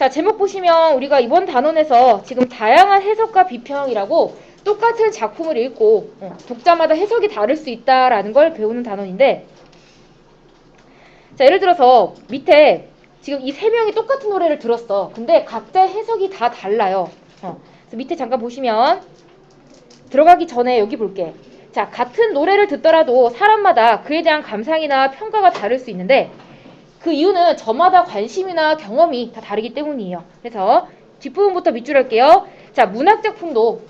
자, 제목 보시면 우리가 이번 단원에서 지금 다양한 해석과 비평이라고 똑같은 작품을 읽고 독자마다 해석이 다를 수 있다라는 걸 배우는 단원인데, 자, 예를 들어서 밑에 지금 이 세 명이 똑같은 노래를 들었어. 근데 각자의 해석이 다 달라요. 그래서 밑에 잠깐 보시면 들어가기 전에 여기 볼게. 자, 같은 노래를 듣더라도 사람마다 그에 대한 감상이나 평가가 다를 수 있는데 그 이유는 저마다 관심이나 경험이 다 다르기 때문이에요. 그래서 뒷부분부터 밑줄 할게요. 자, 문학작품도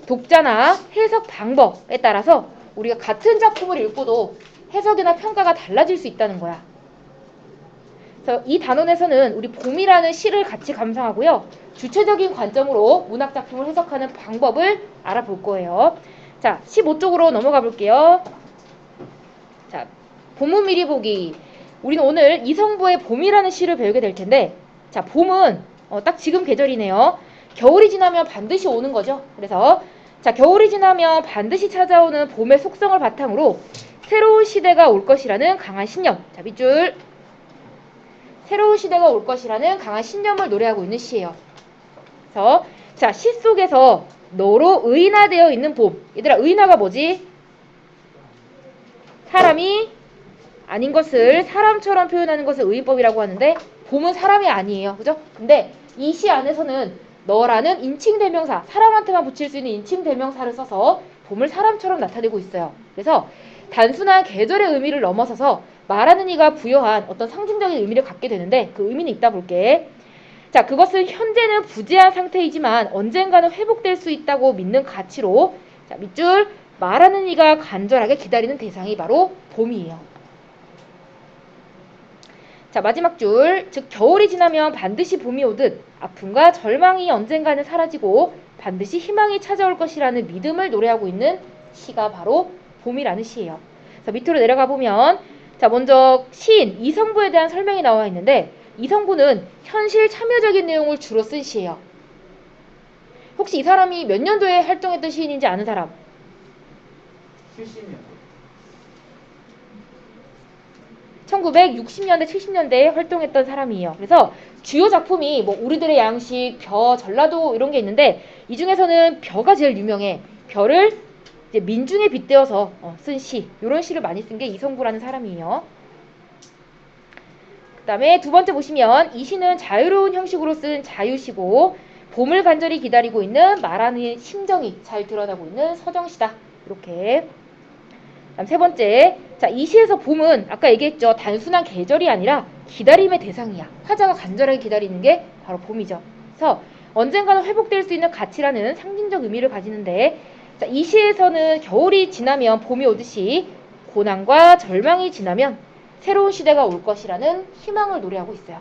독자나 해석 방법에 따라서 우리가 같은 작품을 읽고도 해석이나 평가가 달라질 수 있다는 거야. 그래서 이 단원에서는 우리 봄이라는 시를 같이 감상하고요. 주체적인 관점으로 문학작품을 해석하는 방법을 알아볼 거예요. 자, 15쪽으로 넘어가 볼게요. 자, 봄은 미리 보기. 우리는 오늘 이성부의 봄이라는 시를 배우게 될 텐데, 자, 봄은 딱 지금 계절이네요. 겨울이 지나면 반드시 오는 거죠. 그래서 자, 겨울이 지나면 반드시 찾아오는 봄의 속성을 바탕으로 새로운 시대가 올 것이라는 강한 신념. 자, 밑줄. 새로운 시대가 올 것이라는 강한 신념을 노래하고 있는 시예요. 그래서 자, 시 속에서 너로 의인화되어 있는 봄. 얘들아, 의인화가 뭐지? 사람이 아닌 것을 사람처럼 표현하는 것을 의인법이라고 하는데, 봄은 사람이 아니에요. 그죠? 근데 이 시 안에서는 너라는 인칭대명사, 사람한테만 붙일 수 있는 인칭대명사를 써서 봄을 사람처럼 나타내고 있어요. 그래서 단순한 계절의 의미를 넘어서서 말하는 이가 부여한 어떤 상징적인 의미를 갖게 되는데, 그 의미는 이따 볼게. 자, 그것은 현재는 부재한 상태이지만 언젠가는 회복될 수 있다고 믿는 가치로, 자, 밑줄, 말하는 이가 간절하게 기다리는 대상이 바로 봄이에요. 자, 마지막 줄, 즉 겨울이 지나면 반드시 봄이 오듯 아픔과 절망이 언젠가는 사라지고 반드시 희망이 찾아올 것이라는 믿음을 노래하고 있는 시가 바로 봄이라는 시예요. 자, 밑으로 내려가 보면, 자, 먼저 시인 이성부에 대한 설명이 나와 있는데, 이성부는 현실 참여적인 내용을 주로 쓴 시예요. 혹시 이 사람이 몇 년도에 활동했던 시인인지 아는 사람? 70년. 1960년대, 70년대에 활동했던 사람이에요. 그래서 주요 작품이 뭐 우리들의 양식, 벼, 전라도 이런 게 있는데, 이 중에서는 벼가 제일 유명해. 벼를 이제 민중에 빗대어서 쓴 시, 이런 시를 많이 쓴 게 이성부라는 사람이에요. 그 다음에 두 번째 보시면 이 시는 자유로운 형식으로 쓴 자유시고 봄을 간절히 기다리고 있는 말하는 심정이 잘 드러나고 있는 서정시다. 이렇게. 그다음 세 번째, 자, 이 시에서 봄은 아까 얘기했죠. 단순한 계절이 아니라 기다림의 대상이야. 화자가 간절하게 기다리는 게 바로 봄이죠. 그래서 언젠가는 회복될 수 있는 가치라는 상징적 의미를 가지는데, 자, 이 시에서는 겨울이 지나면 봄이 오듯이 고난과 절망이 지나면 새로운 시대가 올 것이라는 희망을 노래하고 있어요.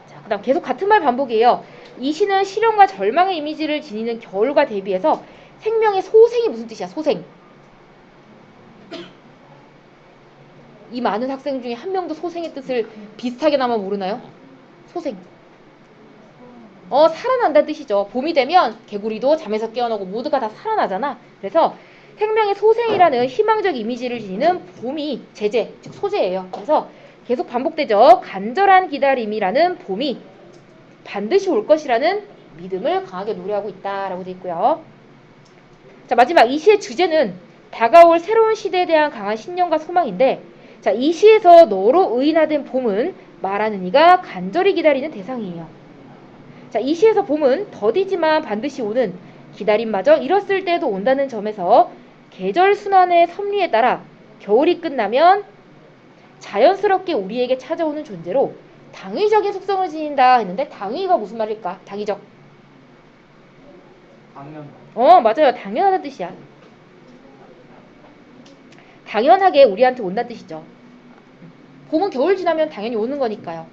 자, 그다음 계속 같은 말 반복이에요. 이 시는 실현과 절망의 이미지를 지니는 겨울과 대비해서 생명의 소생이 무슨 뜻이야? 소생. 이 많은 학생 중에 한 명도 소생의 뜻을 비슷하게나마 모르나요? 소생. 살아난다는 뜻이죠. 봄이 되면 개구리도 잠에서 깨어나고 모두가 다 살아나잖아. 그래서 생명의 소생이라는 희망적 이미지를 지니는 봄이 제재, 즉 소재예요. 그래서 계속 반복되죠. 간절한 기다림이라는 봄이 반드시 올 것이라는 믿음을 강하게 노래하고 있다라고 되어 있고요. 자, 마지막 이 시의 주제는 다가올 새로운 시대에 대한 강한 신념과 소망인데, 자, 이 시에서 너로 의인화된 봄은 말하는 이가 간절히 기다리는 대상이에요. 자, 이 시에서 봄은 더디지만 반드시 오는, 기다림마저 이뤘을 때에도 온다는 점에서 계절 순환의 섭리에 따라 겨울이 끝나면 자연스럽게 우리에게 찾아오는 존재로 당위적인 속성을 지닌다 했는데, 당위가 무슨 말일까? 당위적. 당연. 맞아요. 당연하다는 뜻이야. 당연하게 우리한테 온다는 뜻이죠. 봄은 겨울 지나면 당연히 오는 거니까요.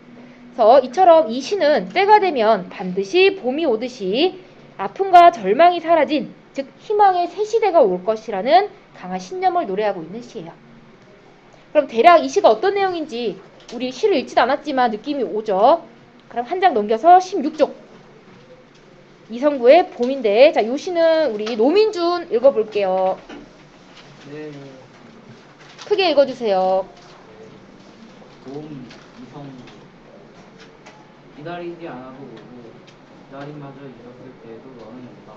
그래서 이처럼 이 시는 때가 되면 반드시 봄이 오듯이 아픔과 절망이 사라진, 즉 희망의 새 시대가 올 것이라는 강한 신념을 노래하고 있는 시예요. 그럼 대략 이 시가 어떤 내용인지 우리 시를 읽지도 않았지만 느낌이 오죠. 그럼 한 장 넘겨서 16쪽. 이성부의 봄인데, 자, 요 시는 우리 노민준 읽어볼게요. 네. 크게 읽어주세요. 도움 이성 기다리지 않아도 오고 기다림마저 잊었을 때에도 너는 온다.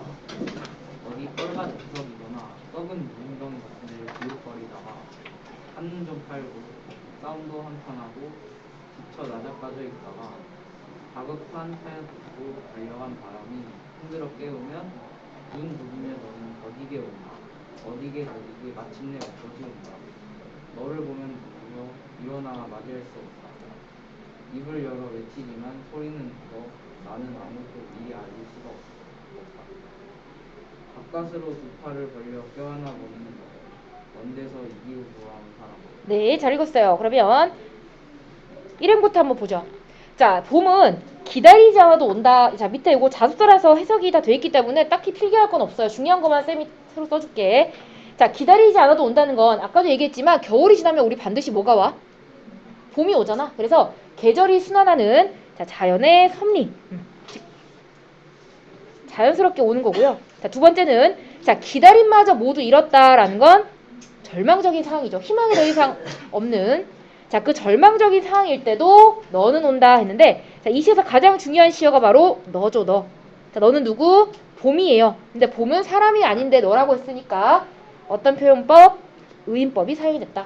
어디 뻘밭 구석이거나 썩은 무릉덩이 같은 데를 기웃거리다가 한눈 좀 팔고 싸움도 한판 하고 지쳐 나자빠져 있다가 다급한 사연 듣고 달려간 바람이 흔들어 깨우면 눈 부비며 너는 더디게 온다. 더디게 마침내 없어지 온다. 너를 보면 누구여 일어나 맞이할 수 없다. 입을 열어 외치지만 소리는 죽어 나는 아무것도 미리 알릴 수가 없다. 가까스로 두 팔을 벌려 껴안아 보는 너. 먼 데서 이기고 돌아온 사람. 네, 잘 읽었어요. 그러면 1행부터 한번 보죠. 자, 봄은 기다리지 않아도 온다. 자, 밑에 이거 자습서라서 해석이 다 돼 있기 때문에 딱히 필기할 건 없어요. 중요한 것만 쌤이 새로 써줄게. 자, 기다리지 않아도 온다는 건 아까도 얘기했지만 겨울이 지나면 우리 반드시 뭐가 와? 봄이 오잖아. 그래서 계절이 순환하는 자, 자연의 섭리. 자연스럽게 오는 거고요. 자, 두 번째는 자, 기다림마저 모두 잃었다라는 건 절망적인 상황이죠. 희망이 더 이상 없는 자, 그 절망적인 상황일 때도 너는 온다 했는데 자, 이 시에서 가장 중요한 시어가 바로 너죠, 너. 자, 너는 누구? 봄이에요. 근데 봄은 사람이 아닌데 너라고 했으니까 어떤 표현법? 의인법이 사용이 됐다.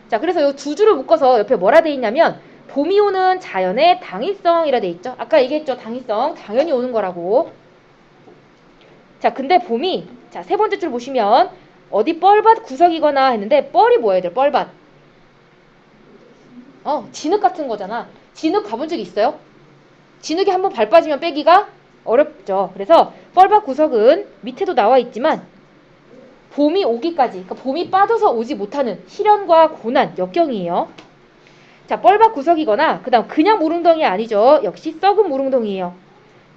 자, 그래서 이 두 줄을 묶어서 옆에 뭐라 돼 있냐면 봄이 오는 자연의 당위성이라 돼 있죠. 아까 얘기했죠. 당위성. 당연히 오는 거라고. 자, 근데 봄이 자, 세 번째 줄 보시면 어디 뻘밭 구석이거나 했는데 뻘이 뭐야, 얘들? 뻘밭. 진흙 같은 거잖아. 진흙 가본 적 있어요? 진흙에 한번 발 빠지면 빼기가 어렵죠. 그래서 뻘밭 구석은 밑에도 나와 있지만 봄이 오기까지, 그러니까 봄이 빠져서 오지 못하는 시련과 고난, 역경이에요. 자, 뻘밭 구석이거나 그다음 그냥 무릉덩이 아니죠. 역시 썩은 무릉덩이에요.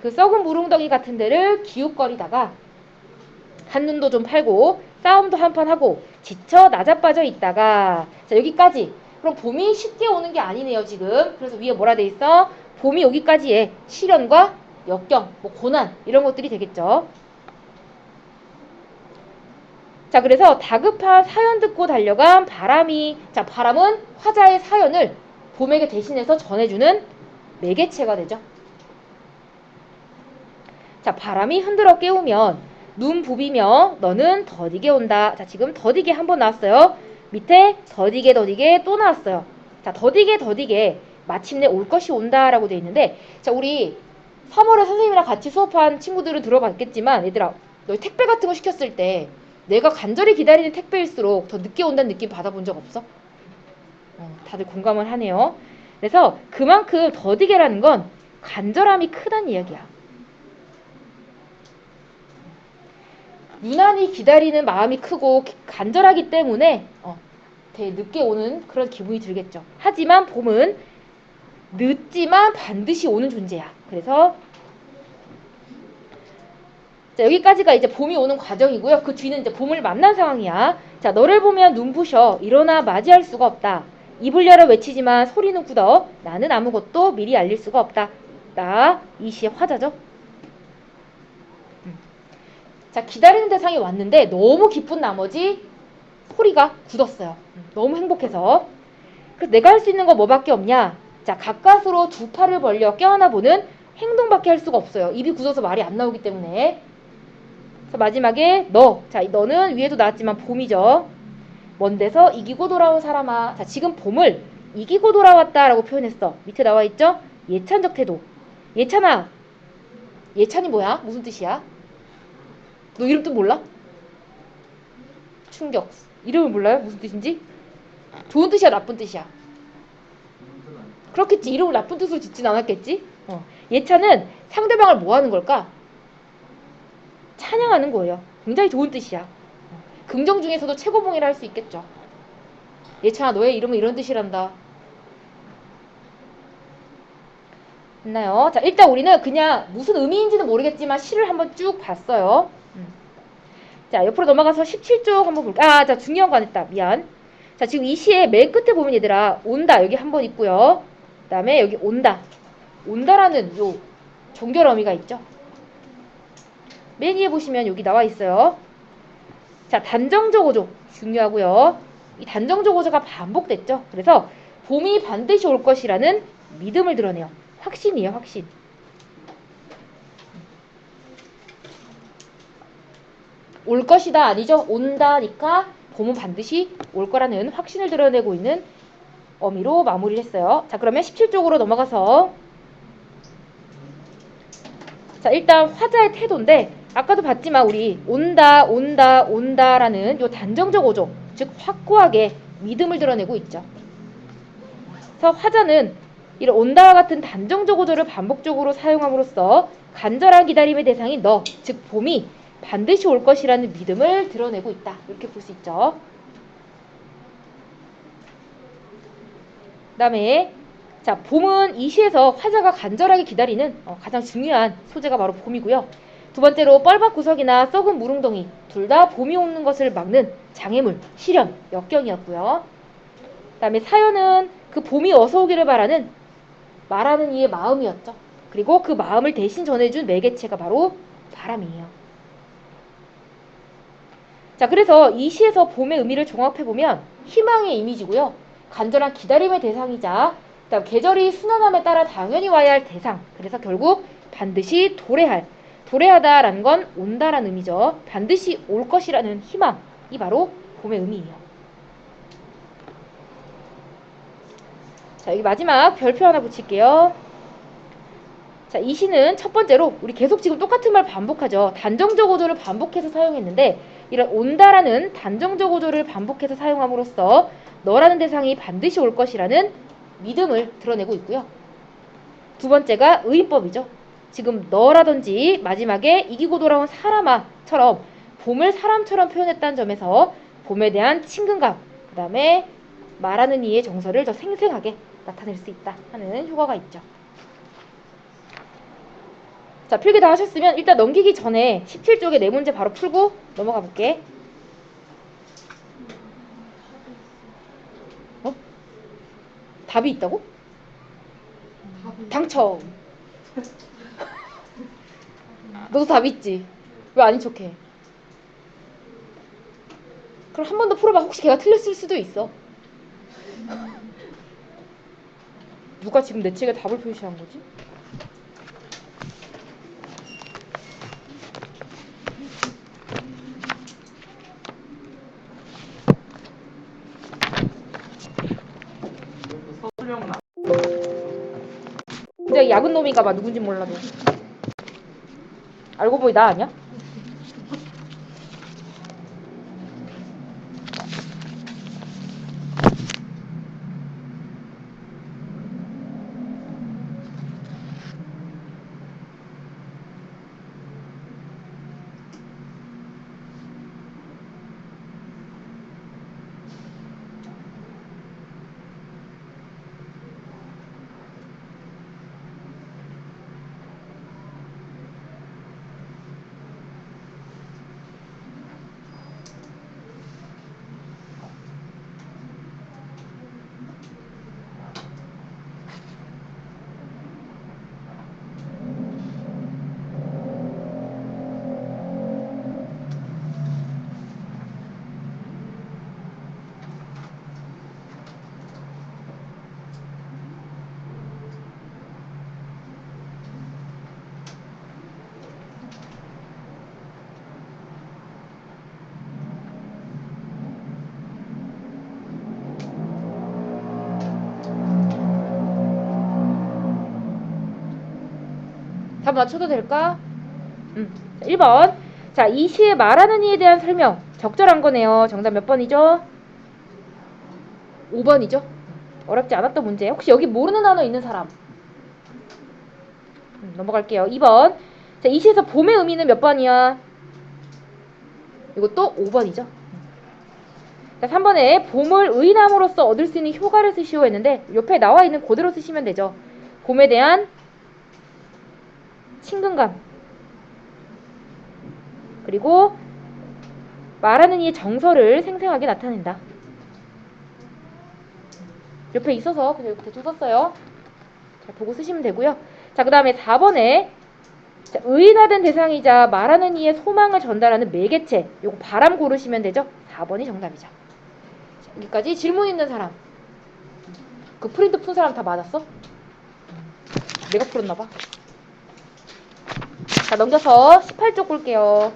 그 썩은 무릉덩이 같은 데를 기웃거리다가 한눈도 좀 팔고 싸움도 한판 하고 지쳐 나자빠져 있다가 자, 여기까지. 그럼 봄이 쉽게 오는 게 아니네요, 지금. 그래서 위에 뭐라 돼 있어? 봄이 오기까지의 시련과 역경, 뭐 고난 이런 것들이 되겠죠. 자, 그래서 다급한 사연 듣고 달려간 바람이 자, 바람은 화자의 사연을 봄에게 대신해서 전해주는 매개체가 되죠. 자, 바람이 흔들어 깨우면 눈 부비며 너는 더디게 온다. 자, 지금 더디게 한번 나왔어요. 밑에 더디게 또 나왔어요. 자, 더디게 마침내 올 것이 온다라고 돼 있는데 자, 우리 3월에 선생님이랑 같이 수업한 친구들은 들어봤겠지만 얘들아, 너 택배 같은 거 시켰을 때 내가 간절히 기다리는 택배일수록 더 늦게 온다는 느낌 받아본 적 없어? 다들 공감을 하네요. 그래서 그만큼 더디게라는 건 간절함이 크다는 이야기야. 유난히 기다리는 마음이 크고 간절하기 때문에 되게 늦게 오는 그런 기분이 들겠죠. 하지만 봄은 늦지만 반드시 오는 존재야. 그래서 자, 여기까지가 이제 봄이 오는 과정이고요. 그 뒤는 이제 봄을 만난 상황이야. 자, 너를 보면 눈부셔 일어나 맞이할 수가 없다. 입을 열어 외치지만 소리는 굳어 나는 아무것도 미리 알릴 수가 없다. 이 시의 화자죠. 자, 기다리는 대상이 왔는데 너무 기쁜 나머지 소리가 굳었어요. 너무 행복해서. 그래서 내가 할 수 있는 거 뭐밖에 없냐? 자, 가까스로 두 팔을 벌려 껴안아 보는 행동밖에 할 수가 없어요. 입이 굳어서 말이 안 나오기 때문에. 그래서 마지막에 너. 자, 너는 위에도 나왔지만 봄이죠. 먼 데서 이기고 돌아온 사람아. 자, 지금 봄을 이기고 돌아왔다라고 표현했어. 밑에 나와 있죠? 예찬적 태도. 예찬아. 예찬이 뭐야? 무슨 뜻이야? 너 이름 뜻 몰라? 충격. 이름을 몰라요? 무슨 뜻인지? 좋은 뜻이야, 나쁜 뜻이야? 그렇겠지. 이름을 나쁜 뜻으로 짓진 않았겠지? 예찬은 상대방을 뭐 하는 걸까? 찬양하는 거예요. 굉장히 좋은 뜻이야. 긍정 중에서도 최고봉이라 할 수 있겠죠. 예찬아, 너의 이름은 이런 뜻이란다. 됐나요? 자, 일단 우리는 그냥 무슨 의미인지는 모르겠지만 시를 한번 쭉 봤어요. 자, 옆으로 넘어가서 17쪽 한번 볼까? 자, 중요한 거 안 했다. 미안. 자, 지금 이 시의 맨 끝에 보면 얘들아, 온다. 여기 한번 있고요. 그 다음에 여기 온다. 온다라는 요 종결 어미가 있죠. 맨 위에 보시면 여기 나와 있어요. 자, 단정적 어조 중요하고요. 이 단정적 어조가 반복됐죠. 그래서 봄이 반드시 올 것이라는 믿음을 드러내요. 확신이에요, 확신. 올 것이다 아니죠? 온다니까 봄은 반드시 올 거라는 확신을 드러내고 있는 어미로 마무리를 했어요. 자, 그러면 17쪽으로 넘어가서 자, 일단 화자의 태도인데 아까도 봤지만 우리 온다 온다 온다라는 요 단정적 어조, 즉 확고하게 믿음을 드러내고 있죠. 그래서 화자는 이런 온다와 같은 단정적 어조를 반복적으로 사용함으로써 간절한 기다림의 대상인 너, 즉 봄이 반드시 올 것이라는 믿음을 드러내고 있다. 이렇게 볼 수 있죠. 그 다음에 자, 봄은 이 시에서 화자가 간절하게 기다리는 가장 중요한 소재가 바로 봄이고요. 두 번째로 뻘밭 구석이나 썩은 물웅덩이 둘 다 봄이 오는 것을 막는 장애물, 시련, 역경이었고요. 그 다음에 사연은 그 봄이 어서 오기를 바라는 말하는 이의 마음이었죠. 그리고 그 마음을 대신 전해준 매개체가 바로 바람이에요. 자, 그래서 이 시에서 봄의 의미를 종합해보면 희망의 이미지고요. 간절한 기다림의 대상이자 그다음 계절이 순환함에 따라 당연히 와야 할 대상. 그래서 결국 반드시 도래하다라는 건 온다라는 의미죠. 반드시 올 것이라는 희망이 바로 봄의 의미예요. 자, 여기 마지막 별표 하나 붙일게요. 자, 이 시는 첫 번째로 우리 계속 지금 똑같은 말 반복하죠. 단정적 어조를 반복해서 사용했는데 이런 온다라는 단정적 어조를 반복해서 사용함으로써 너라는 대상이 반드시 올 것이라는 믿음을 드러내고 있고요. 두 번째가 의인법이죠. 지금 너라든지 마지막에 이기고 돌아온 사람아처럼 봄을 사람처럼 표현했다는 점에서 봄에 대한 친근감, 그 다음에 말하는 이의 정서를 더 생생하게 나타낼 수 있다 하는 효과가 있죠. 자, 필기 다 하셨으면 일단 넘기기 전에 17쪽에 네 문제 바로 풀고 넘어가 볼게. 답이 있다고? 당첨. 너도 답 있지? 왜 아닌 척해? 그럼 한 번 더 풀어봐. 혹시 걔가 틀렸을 수도 있어. 누가 지금 내 책에 답을 표시한 거지? 서술형 나. 진짜 야근 놈인가 봐. 누군지 몰라도. 알고 보니 나 아니야? 답 맞춰도 될까? 1번. 자, 이 시에 말하는 이에 대한 설명. 적절한 거네요. 정답 몇 번이죠? 5번이죠? 어렵지 않았던 문제. 혹시 여기 모르는 단어 있는 사람? 넘어갈게요. 2번. 자, 이 시에서 봄의 의미는 몇 번이야? 이것도 5번이죠. 자, 3번에 봄을 의인함으로써 얻을 수 있는 효과를 쓰시오 했는데 옆에 나와 있는 그대로 쓰시면 되죠. 봄에 대한 친근감, 그리고 말하는 이의 정서를 생생하게 나타낸다. 옆에 있어서 그냥 대충 썼어요. 잘 보고 쓰시면 되고요. 자, 그 다음에 4번에 자, 의인화된 대상이자 말하는 이의 소망을 전달하는 매개체. 요거 바람 고르시면 되죠? 4번이 정답이죠. 자, 여기까지 질문 있는 사람. 그 프린트 푼 사람 다 맞았어? 내가 풀었나봐. 자, 넘겨서 18쪽 볼게요.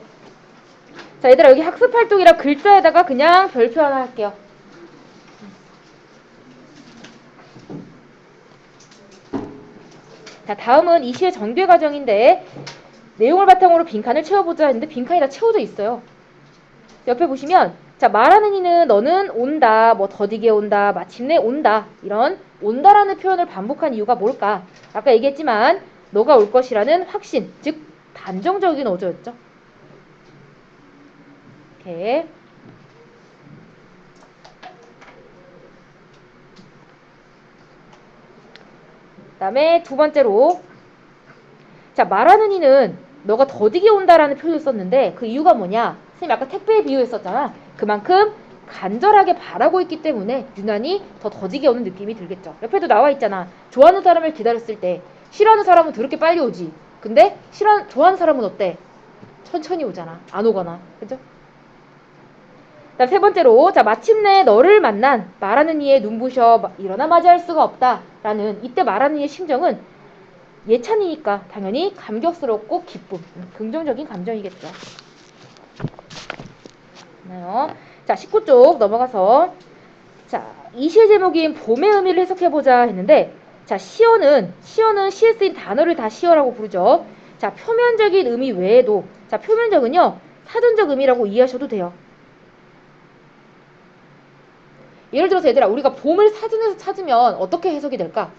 자, 얘들아, 여기 학습 활동이라 글자에다가 그냥 별표 하나 할게요. 자, 다음은 이 시의 전개 과정인데 내용을 바탕으로 빈칸을 채워보자 했는데 빈칸이 다 채워져 있어요. 옆에 보시면 자, 말하는 이는 너는 온다, 뭐 더디게 온다, 마침내 온다, 이런 온다라는 표현을 반복한 이유가 뭘까? 아까 얘기했지만 너가 올 것이라는 확신, 즉 단정적인 어조였죠. 이렇게. 그 다음에 두 번째로 자, 말하는 이는 너가 더디게 온다라는 표현을 썼는데 그 이유가 뭐냐? 선생님 아까 택배에 비유했었잖아. 그만큼 간절하게 바라고 있기 때문에 유난히 더 더디게 오는 느낌이 들겠죠. 옆에도 나와 있잖아. 좋아하는 사람을 기다렸을 때 싫어하는 사람은 더럽게 빨리 오지. 근데 좋아하는 사람은 어때? 천천히 오잖아. 안 오거나. 그죠? 그다음 세 번째로 자, 마침내 너를 만난 말하는 이의 눈부셔 일어나 맞이할 수가 없다라는 이때 말하는 이의 심정은 예찬이니까 당연히 감격스럽고 기쁨, 긍정적인 감정이겠죠. 자, 19쪽 넘어가서 자, 이 시의 제목인 봄의 의미를 해석해보자 했는데 자, 시어는 시에 쓰인 단어를 다 시어라고 부르죠. 자, 표면적인 의미 외에도 자, 표면적은요 사전적 의미라고 이해하셔도 돼요. 예를 들어서 얘들아 우리가 봄을 사전에서 찾으면 어떻게 해석이 될까?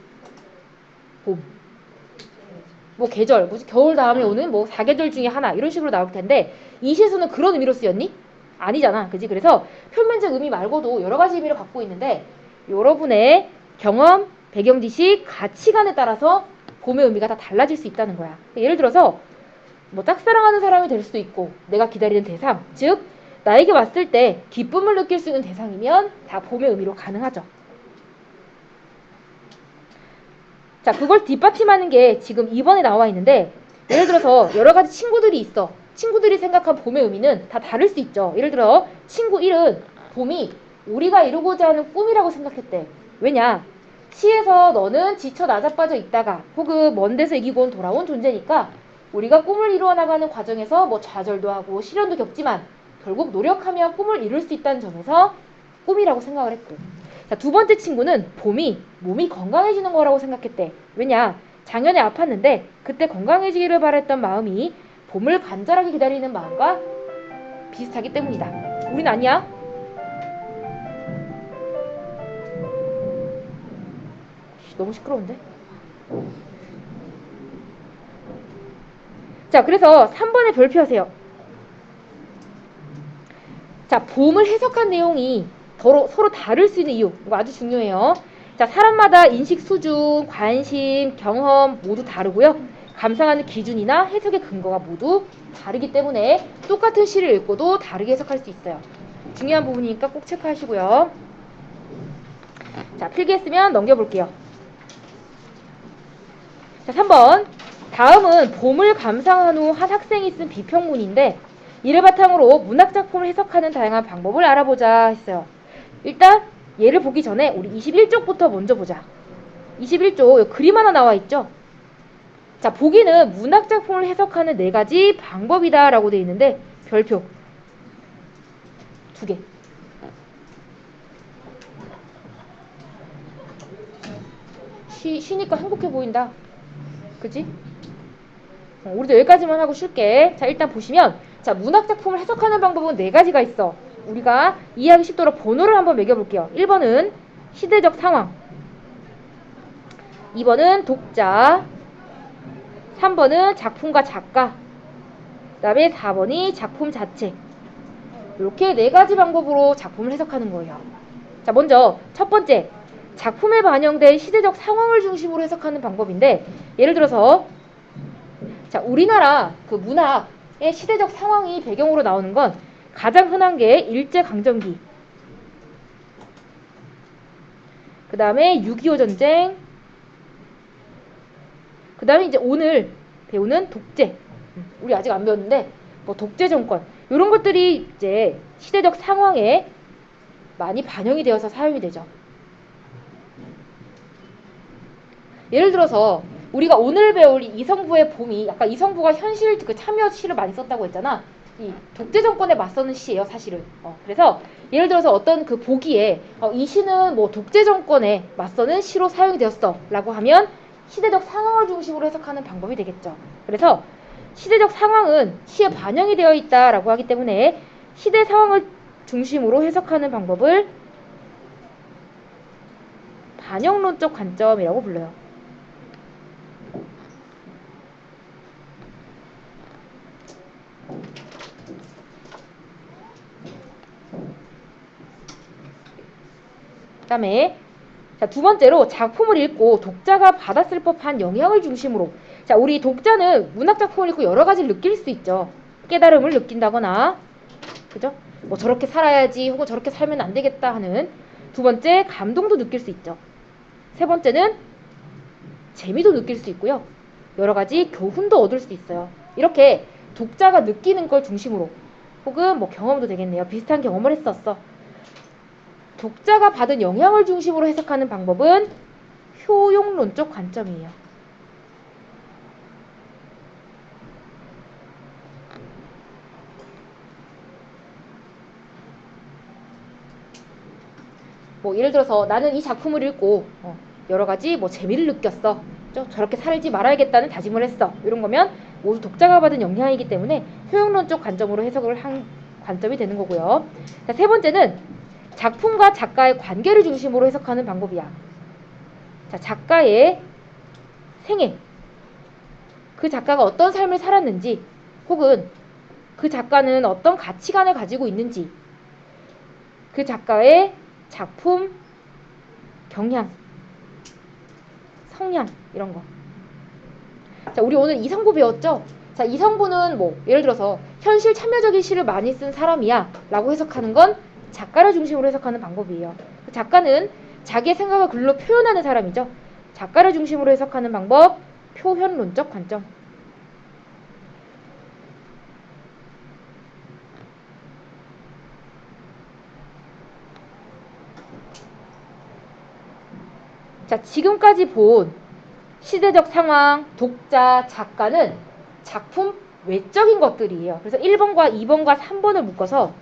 봄. 뭐 계절, 뭐지 겨울 다음에 오는 뭐 사계절 중에 하나 이런 식으로 나올 텐데 이 시에서는 그런 의미로 쓰였니? 아니잖아. 그지? 그래서 표면적 의미 말고도 여러 가지 의미를 갖고 있는데 여러분의 경험, 배경 지식, 가치관에 따라서 봄의 의미가 다 달라질 수 있다는 거야. 예를 들어서 뭐 짝사랑하는 사람이 될 수도 있고 내가 기다리는 대상, 즉 나에게 왔을 때 기쁨을 느낄 수 있는 대상이면 다 봄의 의미로 가능하죠. 자, 그걸 뒷받침하는 게 지금 2번에 나와 있는데 예를 들어서 여러 가지 친구들이 있어. 친구들이 생각한 봄의 의미는 다 다를 수 있죠. 예를 들어 친구 1은 봄이 우리가 이루고자 하는 꿈이라고 생각했대. 왜냐? 시에서 너는 지쳐 나자빠져 있다가 혹은 먼 데서 이기고 돌아온 존재니까 우리가 꿈을 이루어 나가는 과정에서 뭐 좌절도 하고 시련도 겪지만 결국 노력하며 꿈을 이룰 수 있다는 점에서 꿈이라고 생각을 했고 자, 두 번째 친구는 봄이 몸이 건강해지는 거라고 생각했대. 왜냐? 작년에 아팠는데 그때 건강해지기를 바랬던 마음이 봄을 간절하게 기다리는 마음과 비슷하기 때문이다. 우린 아니야? 너무 시끄러운데? 자, 그래서 3번에 별표하세요. 자, 봄을 해석한 내용이 서로 다를 수 있는 이유. 이거 아주 중요해요. 자, 사람마다 인식 수준, 관심, 경험 모두 다르고요. 감상하는 기준이나 해석의 근거가 모두 다르기 때문에 똑같은 시를 읽고도 다르게 해석할 수 있어요. 중요한 부분이니까 꼭 체크하시고요. 자, 필기했으면 넘겨볼게요. 자, 3번. 다음은 봄을 감상한 후 한 학생이 쓴 비평문인데 이를 바탕으로 문학작품을 해석하는 다양한 방법을 알아보자 했어요. 일단 얘를 보기 전에 우리 21쪽부터 먼저 보자. 21쪽 그림 하나 나와 있죠. 자, 보기는 문학작품을 해석하는 4가지 방법이다 라고 되어 있는데 별표 2개. 쉬니까 행복해 보인다. 그치? 우리도 여기까지만 하고 쉴게. 자, 일단 보시면 자, 문학작품을 해석하는 방법은 4가지가 있어. 우리가 이해하기 쉽도록 번호를 한번 매겨볼게요. 1번은 시대적 상황, 2번은 독자, 3번은 작품과 작가, 그 다음에 4번이 작품 자체. 이렇게 4가지 방법으로 작품을 해석하는 거예요. 자, 먼저 첫 번째, 작품에 반영된 시대적 상황을 중심으로 해석하는 방법인데 예를 들어서 자, 우리나라 그 문학의 시대적 상황이 배경으로 나오는 건 가장 흔한 게 일제강점기, 그 다음에 6.25 전쟁, 그 다음에 이제 오늘 배우는 독재. 우리 아직 안 배웠는데 뭐 독재 정권 이런 것들이 이제 시대적 상황에 많이 반영이 되어서 사용이 되죠. 예를 들어서 우리가 오늘 배울 이성부의 봄이 아까 이성부가 현실 그 참여 시를 많이 썼다고 했잖아. 이 독재 정권에 맞서는 시예요, 사실은. 그래서 예를 들어서 어떤 그 보기에 이 시는 뭐 독재 정권에 맞서는 시로 사용이 되었어라고 하면 시대적 상황을 중심으로 해석하는 방법이 되겠죠. 그래서 시대적 상황은 시에 반영이 되어 있다라고 하기 때문에 시대 상황을 중심으로 해석하는 방법을 반영론적 관점이라고 불러요. 그다음에 자, 두 번째로 작품을 읽고 독자가 받았을 법한 영향을 중심으로. 자, 우리 독자는 문학 작품을 읽고 여러 가지를 느낄 수 있죠. 깨달음을 느낀다거나, 그죠? 뭐 저렇게 살아야지 혹은 저렇게 살면 안 되겠다 하는. 두 번째, 감동도 느낄 수 있죠. 세 번째는 재미도 느낄 수 있고요. 여러 가지 교훈도 얻을 수 있어요. 이렇게 독자가 느끼는 걸 중심으로 혹은 뭐 경험도 되겠네요. 비슷한 경험을 했었어. 독자가 받은 영향을 중심으로 해석하는 방법은 효용론적 관점이에요. 뭐 예를 들어서 나는 이 작품을 읽고 여러 가지 뭐 재미를 느꼈어. 저렇게 살지 말아야겠다는 다짐을 했어. 이런 거면 모두 독자가 받은 영향이기 때문에 효용론적 관점으로 해석을 한 관점이 되는 거고요. 자, 세 번째는 작품과 작가의 관계를 중심으로 해석하는 방법이야. 자, 작가의 생애, 그 작가가 어떤 삶을 살았는지 혹은 그 작가는 어떤 가치관을 가지고 있는지 그 작가의 작품 경향, 성향 이런 거. 자, 우리 오늘 이성부 배웠죠? 자, 이성부는 뭐 예를 들어서 현실 참여적인 시를 많이 쓴 사람이야 라고 해석하는 건 작가를 중심으로 해석하는 방법이에요. 그 작가는 자기의 생각을 글로 표현하는 사람이죠. 작가를 중심으로 해석하는 방법, 표현론적 관점. 자, 지금까지 본 시대적 상황, 독자, 작가는 작품 외적인 것들이에요. 그래서 1번과 2번과 3번을 묶어서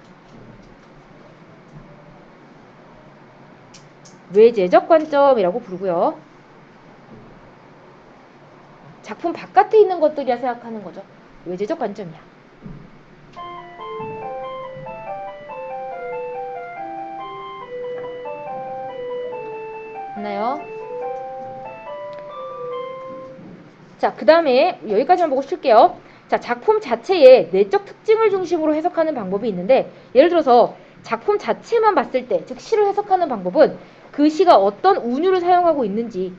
외재적 관점이라고 부르고요. 작품 바깥에 있는 것들이라 생각하는 거죠. 외재적 관점이야. 맞나요? 자, 그 다음에 여기까지만 보고 쉴게요. 자, 작품 자체의 내적 특징을 중심으로 해석하는 방법이 있는데 예를 들어서 작품 자체만 봤을 때, 즉 시를 해석하는 방법은 그 시가 어떤 운율을 사용하고 있는지,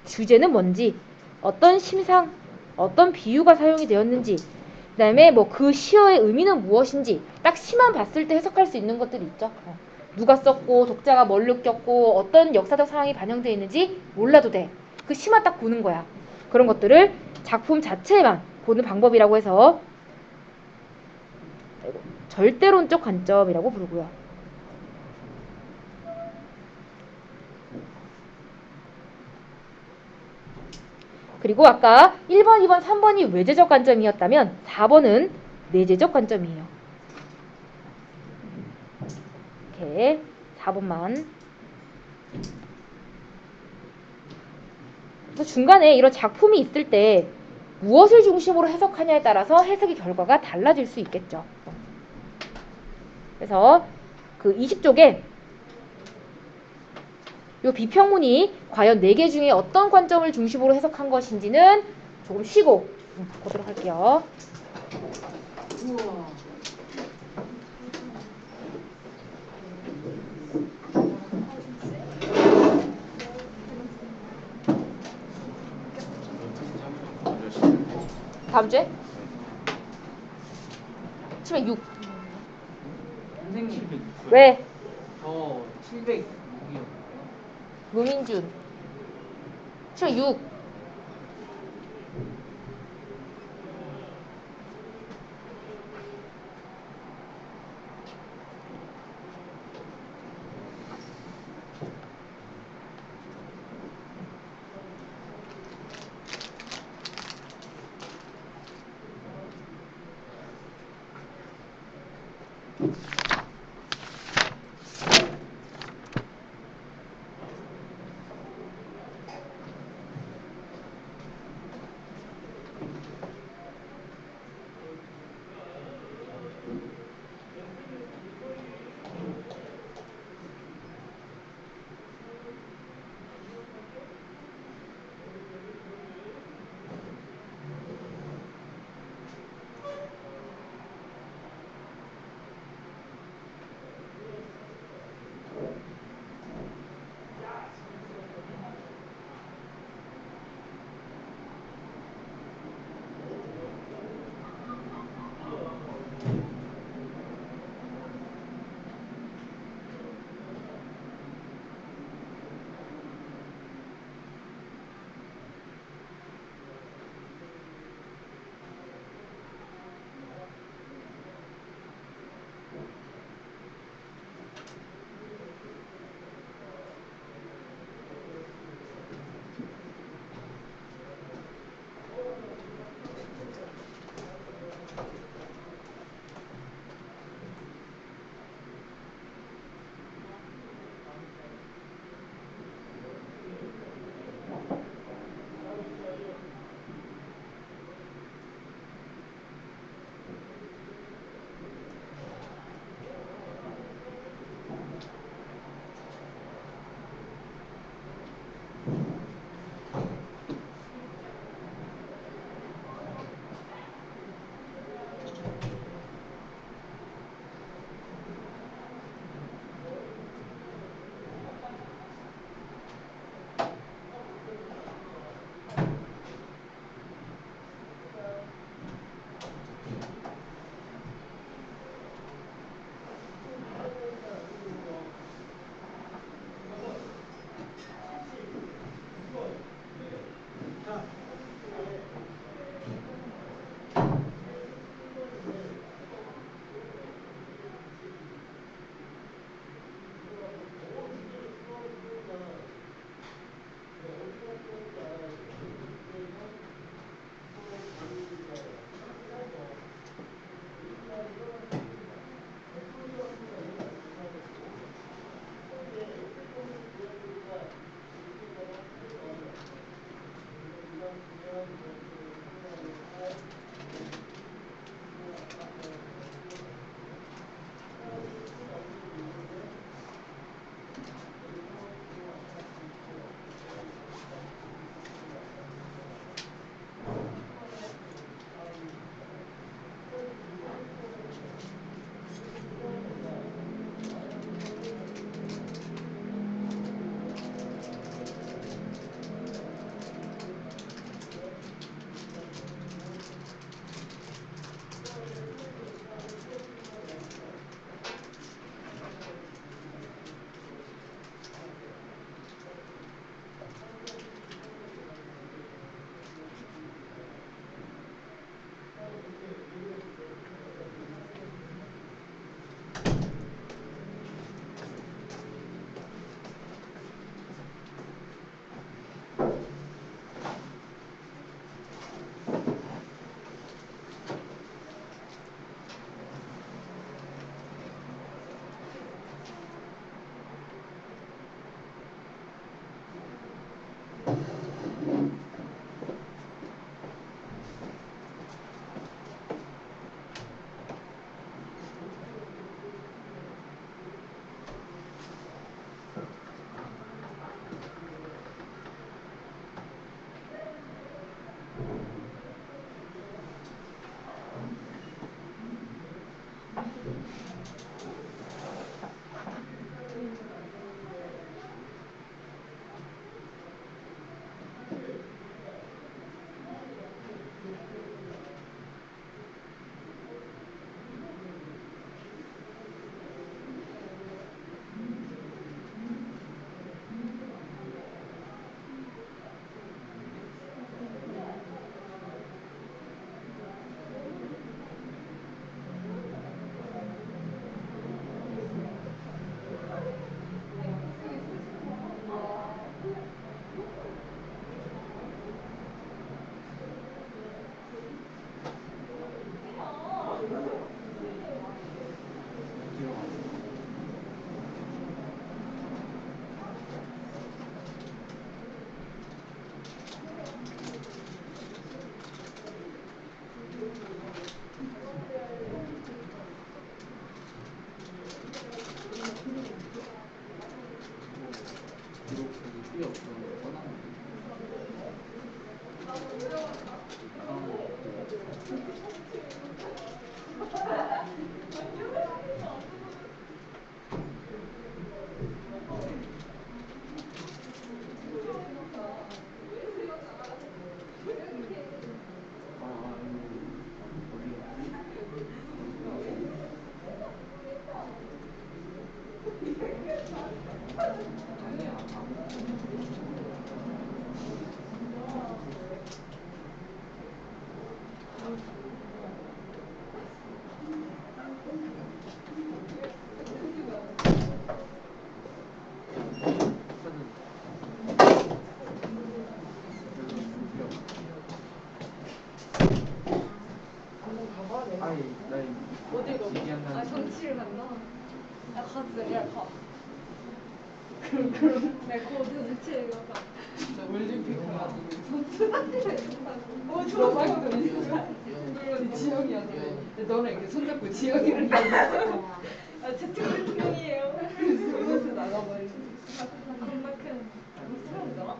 주제는 뭔지, 어떤 심상, 어떤 비유가 사용이 되었는지, 그 다음에 뭐 그 시어의 의미는 무엇인지 딱 시만 봤을 때 해석할 수 있는 것들이 있죠. 누가 썼고 독자가 뭘 느꼈고 어떤 역사적 상황이 반영되어 있는지 몰라도 돼. 그 시만 딱 보는 거야. 그런 것들을 작품 자체만 보는 방법이라고 해서 절대론적 관점이라고 부르고요. 그리고 아까 1번, 2번, 3번이 외재적 관점이었다면 4번은 내재적 관점이에요. 이렇게 4번만. 그래서 중간에 이런 작품이 있을 때 무엇을 중심으로 해석하냐에 따라서 해석의 결과가 달라질 수 있겠죠. 그래서 그 20쪽에 이 비평문이 과연 4개 중에 어떤 관점을 중심으로 해석한 것인지는 조금 쉬고 보도록 할게요. 우와. 다음 주에? 706. 선생님, 왜? 저 706이요. 노민준. 706. 비록 저기 필요 없었는데 떠나는 게 아니야 아니 나 어딜 가? 얘기한다는 아 정치를 간다. 아 가자, 야 가. 내 코드 대체 이거 가. 나 올림픽 가가지고 어 좋아. 물론 지영이야. 근데 너는 이렇게 손잡고 지영이를 가고 아 채팅 대통령이에요. 그래서 나가버리고. 겁나 큰 사람이잖아.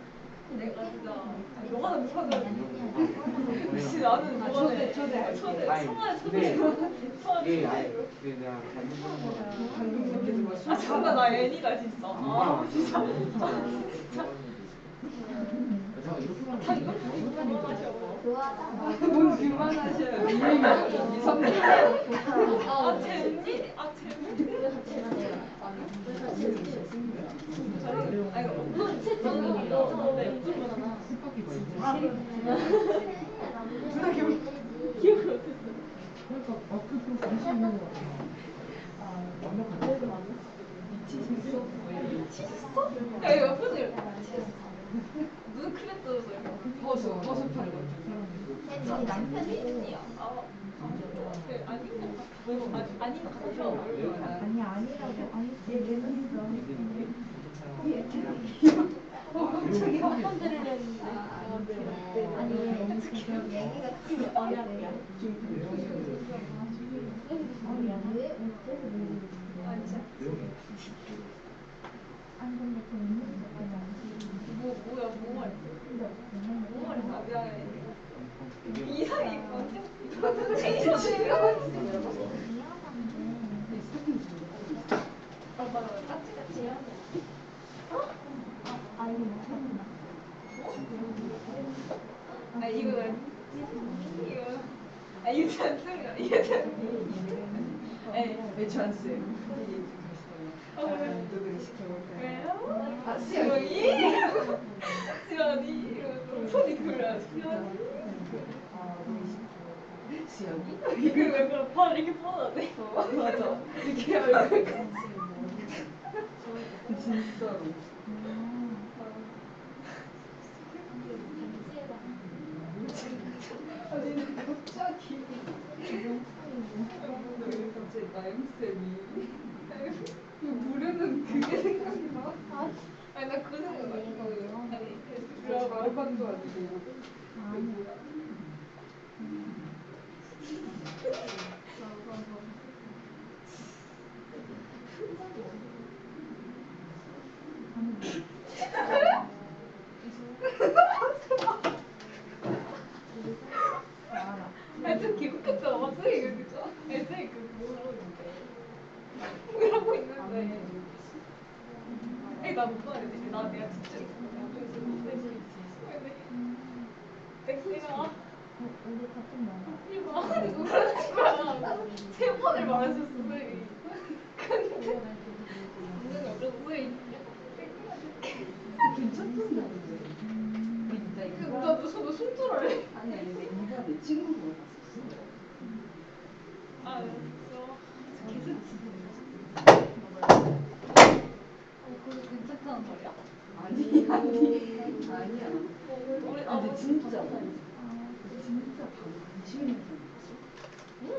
내가 진짜 너가 더 못하잖아. 혹시 나는 초대 아니 성화의 근데 초대 이게 아니 그 내가 잘못 보는 거 같아 방금 느끼는 거 아 잠깐만 나 애니다 진짜. 아 진짜. 다 이거 그만하셔. 뭘 그만하셔요. 이 얘기죠. 이 선배. 아 재밌니? 아 재밌니? 아니 너 채팅이 너 맥주잖아. 누나 기억을 못했어. 그러니까 그 관심 있는 거 같아. 완벽한 미치셨어? 미쳤어? 야 이거 옆에서 눈 크게 떠서 버섯 팔아가지고 자기 남편이 혜진이야. 아 아닌 것 같아. 아닌 것 같아. 아니 아니라고 아니 얘는 있어. 갑자기 한번 들으려는데 아니 그런 얘기가 진짜 어려워. 아니 왜 어째서 아 진짜 안 근데 그 있는 거 그냥 뭐야 뭐 말해? 근데 그냥 뭐 말해? 아 미안해. 이상해 완전 이상해. 아 맞아 까치까치 해야 돼. 아 이거 못했나? 아 이거 이거 아 이거 잘 쓰려 이거 잘. 에. 찬스. 왜? 누구를 시켜볼까요? 왜요? 아, 수영이? 수영이? 이러면서 손이 굴려 수영이? 수영이? 이거 왜 그래? 팔 이렇게 뻗어내? 맞아. 이렇게 얼굴 같이. 진짜로. 아니 갑자기 갑자기 나영쌤이 부르는 그게 생각나? 아니 나 그 생각 나. 아니 야 말반도 아니고 이거 뭐야? 하여튼 기억했잖아 맞지? 이거 그죠? 애들이 뭐 하고 있는데 뭐 하고 있는데 에이 나못 말이지 나 내가 진짜 내가 우리 같은 말. 이거 놀라지 마. 세 번을 말했었어 선생님이. 근데 분명히 어쩌고 선생님이 괜찮던데. 진짜 이거 나도 저도 숨들어래. 아니 근데 이번에 친구가 왔었어. 아 알았어. 계속 그거 괜찮다는 말이야? 아니야. 우리 근데 진짜 아, 진짜 바로 관심 있는 사람 있어. 오.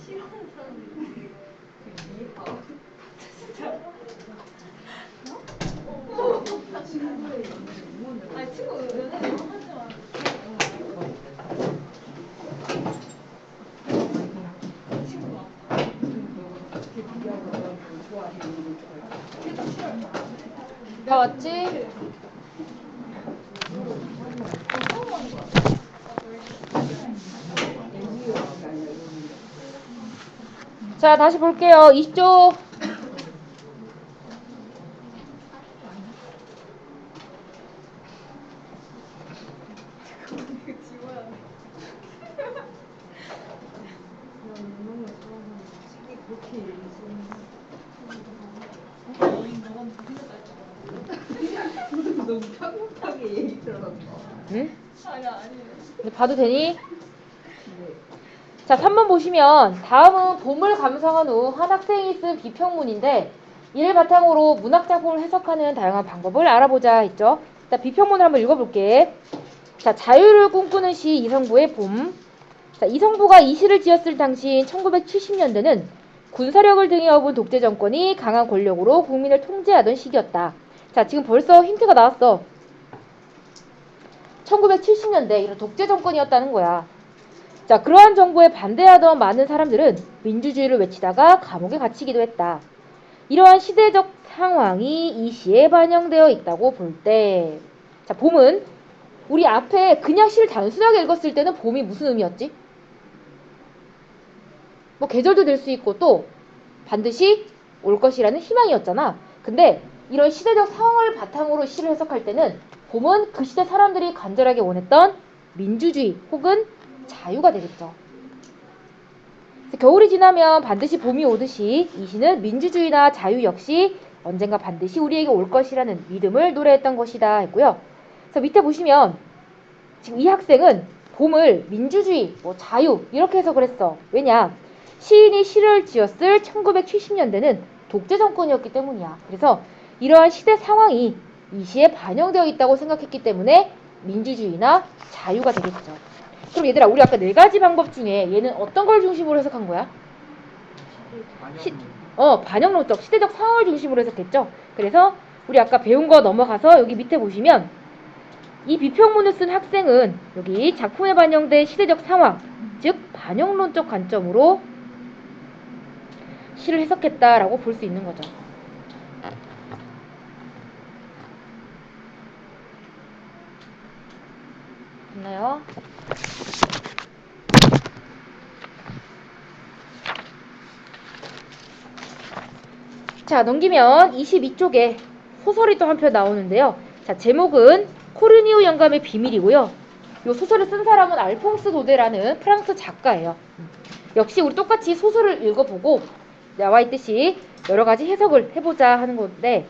싫어하는 사람들이 이해가. 진짜. 친구의 응원을. 아니 친구 연애 너무 하지 마. 친구가. 어떻게 비하고 좋아해. 다 왔지? 자, 다시 볼게요. 20쪽. 이거 지워야 돼. 너무 차곡차게 얘기 들어간다. 응? 아니야. 이제 봐도 되니? 자, 3번 보시면 다음은 봄을 감상한 후 한 학생이 쓴 비평문인데 이를 바탕으로 문학작품을 해석하는 다양한 방법을 알아보자 했죠. 자, 비평문을 한번 읽어볼게. 자, 자유를 꿈꾸는 시 이성부의 봄. 자, 이성부가 이 시를 지었을 당시인 1970년대는 군사력을 등에 업은 독재 정권이 강한 권력으로 국민을 통제하던 시기였다. 자, 지금 벌써 힌트가 나왔어. 1970년대 이런 독재 정권이었다는 거야. 자, 그러한 정부에 반대하던 많은 사람들은 민주주의를 외치다가 감옥에 갇히기도 했다. 이러한 시대적 상황이 이 시에 반영되어 있다고 볼 때, 자, 봄은 우리 앞에 그냥 시를 단순하게 읽었을 때는 봄이 무슨 의미였지? 뭐 계절도 될 수 있고 또 반드시 올 것이라는 희망이었잖아. 근데 이런 시대적 상황을 바탕으로 시를 해석할 때는 봄은 그 시대 사람들이 간절하게 원했던 민주주의 혹은 자유가 되겠죠. 겨울이 지나면 반드시 봄이 오듯이 이 시는 민주주의나 자유 역시 언젠가 반드시 우리에게 올 것이라는 믿음을 노래했던 것이다 했고요. 그래서 밑에 보시면 지금 이 학생은 봄을 민주주의, 뭐 자유 이렇게 해석을 했어. 왜냐? 시인이 시를 지었을 1970년대는 독재 정권이었기 때문이야. 그래서 이러한 시대 상황이 이 시에 반영되어 있다고 생각했기 때문에 민주주의나 자유가 되겠죠. 그럼 얘들아, 우리 아까 4가지 방법 중에 얘는 어떤 걸 중심으로 해석한 거야? 반영론적, 시대적 상황을 중심으로 해석했죠. 그래서 우리 아까 배운 거 넘어가서 여기 밑에 보시면 이 비평문을 쓴 학생은 여기 작품에 반영된 시대적 상황, 즉 반영론적 관점으로 시를 해석했다라고 볼 수 있는 거죠. 됐나요? 자, 넘기면 22쪽에 소설이 또 한 편 나오는데요. 자, 제목은 코르니우 영감의 비밀이고요. 이 소설을 쓴 사람은 알퐁스 도데라는 프랑스 작가예요. 역시 우리 똑같이 소설을 읽어보고 나와 있듯이 여러 가지 해석을 해보자 하는 건데,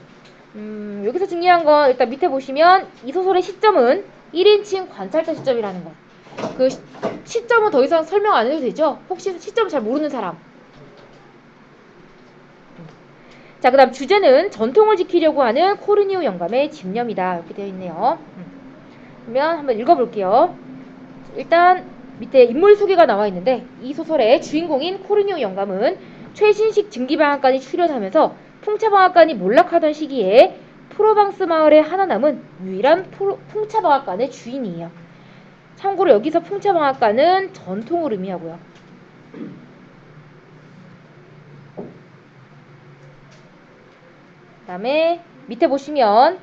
여기서 중요한 건 일단 밑에 보시면 이 소설의 시점은 1인칭 관찰자 시점이라는 거. 그 시점은 더 이상 설명 안 해도 되죠? 혹시 시점 잘 모르는 사람? 자, 그 다음 주제는 전통을 지키려고 하는 코르니우 영감의 집념이다. 이렇게 되어 있네요. 그러면 한번 읽어볼게요. 일단 밑에 인물 소개가 나와 있는데 이 소설의 주인공인 코르니우 영감은 최신식 증기방앗간이 출현하면서 풍차방앗간이 몰락하던 시기에 프로방스 마을에 하나 남은 유일한 풍차방앗간의 주인이에요. 참고로 여기서 풍차방앗간은 전통을 의미하고요. 그 다음에 밑에 보시면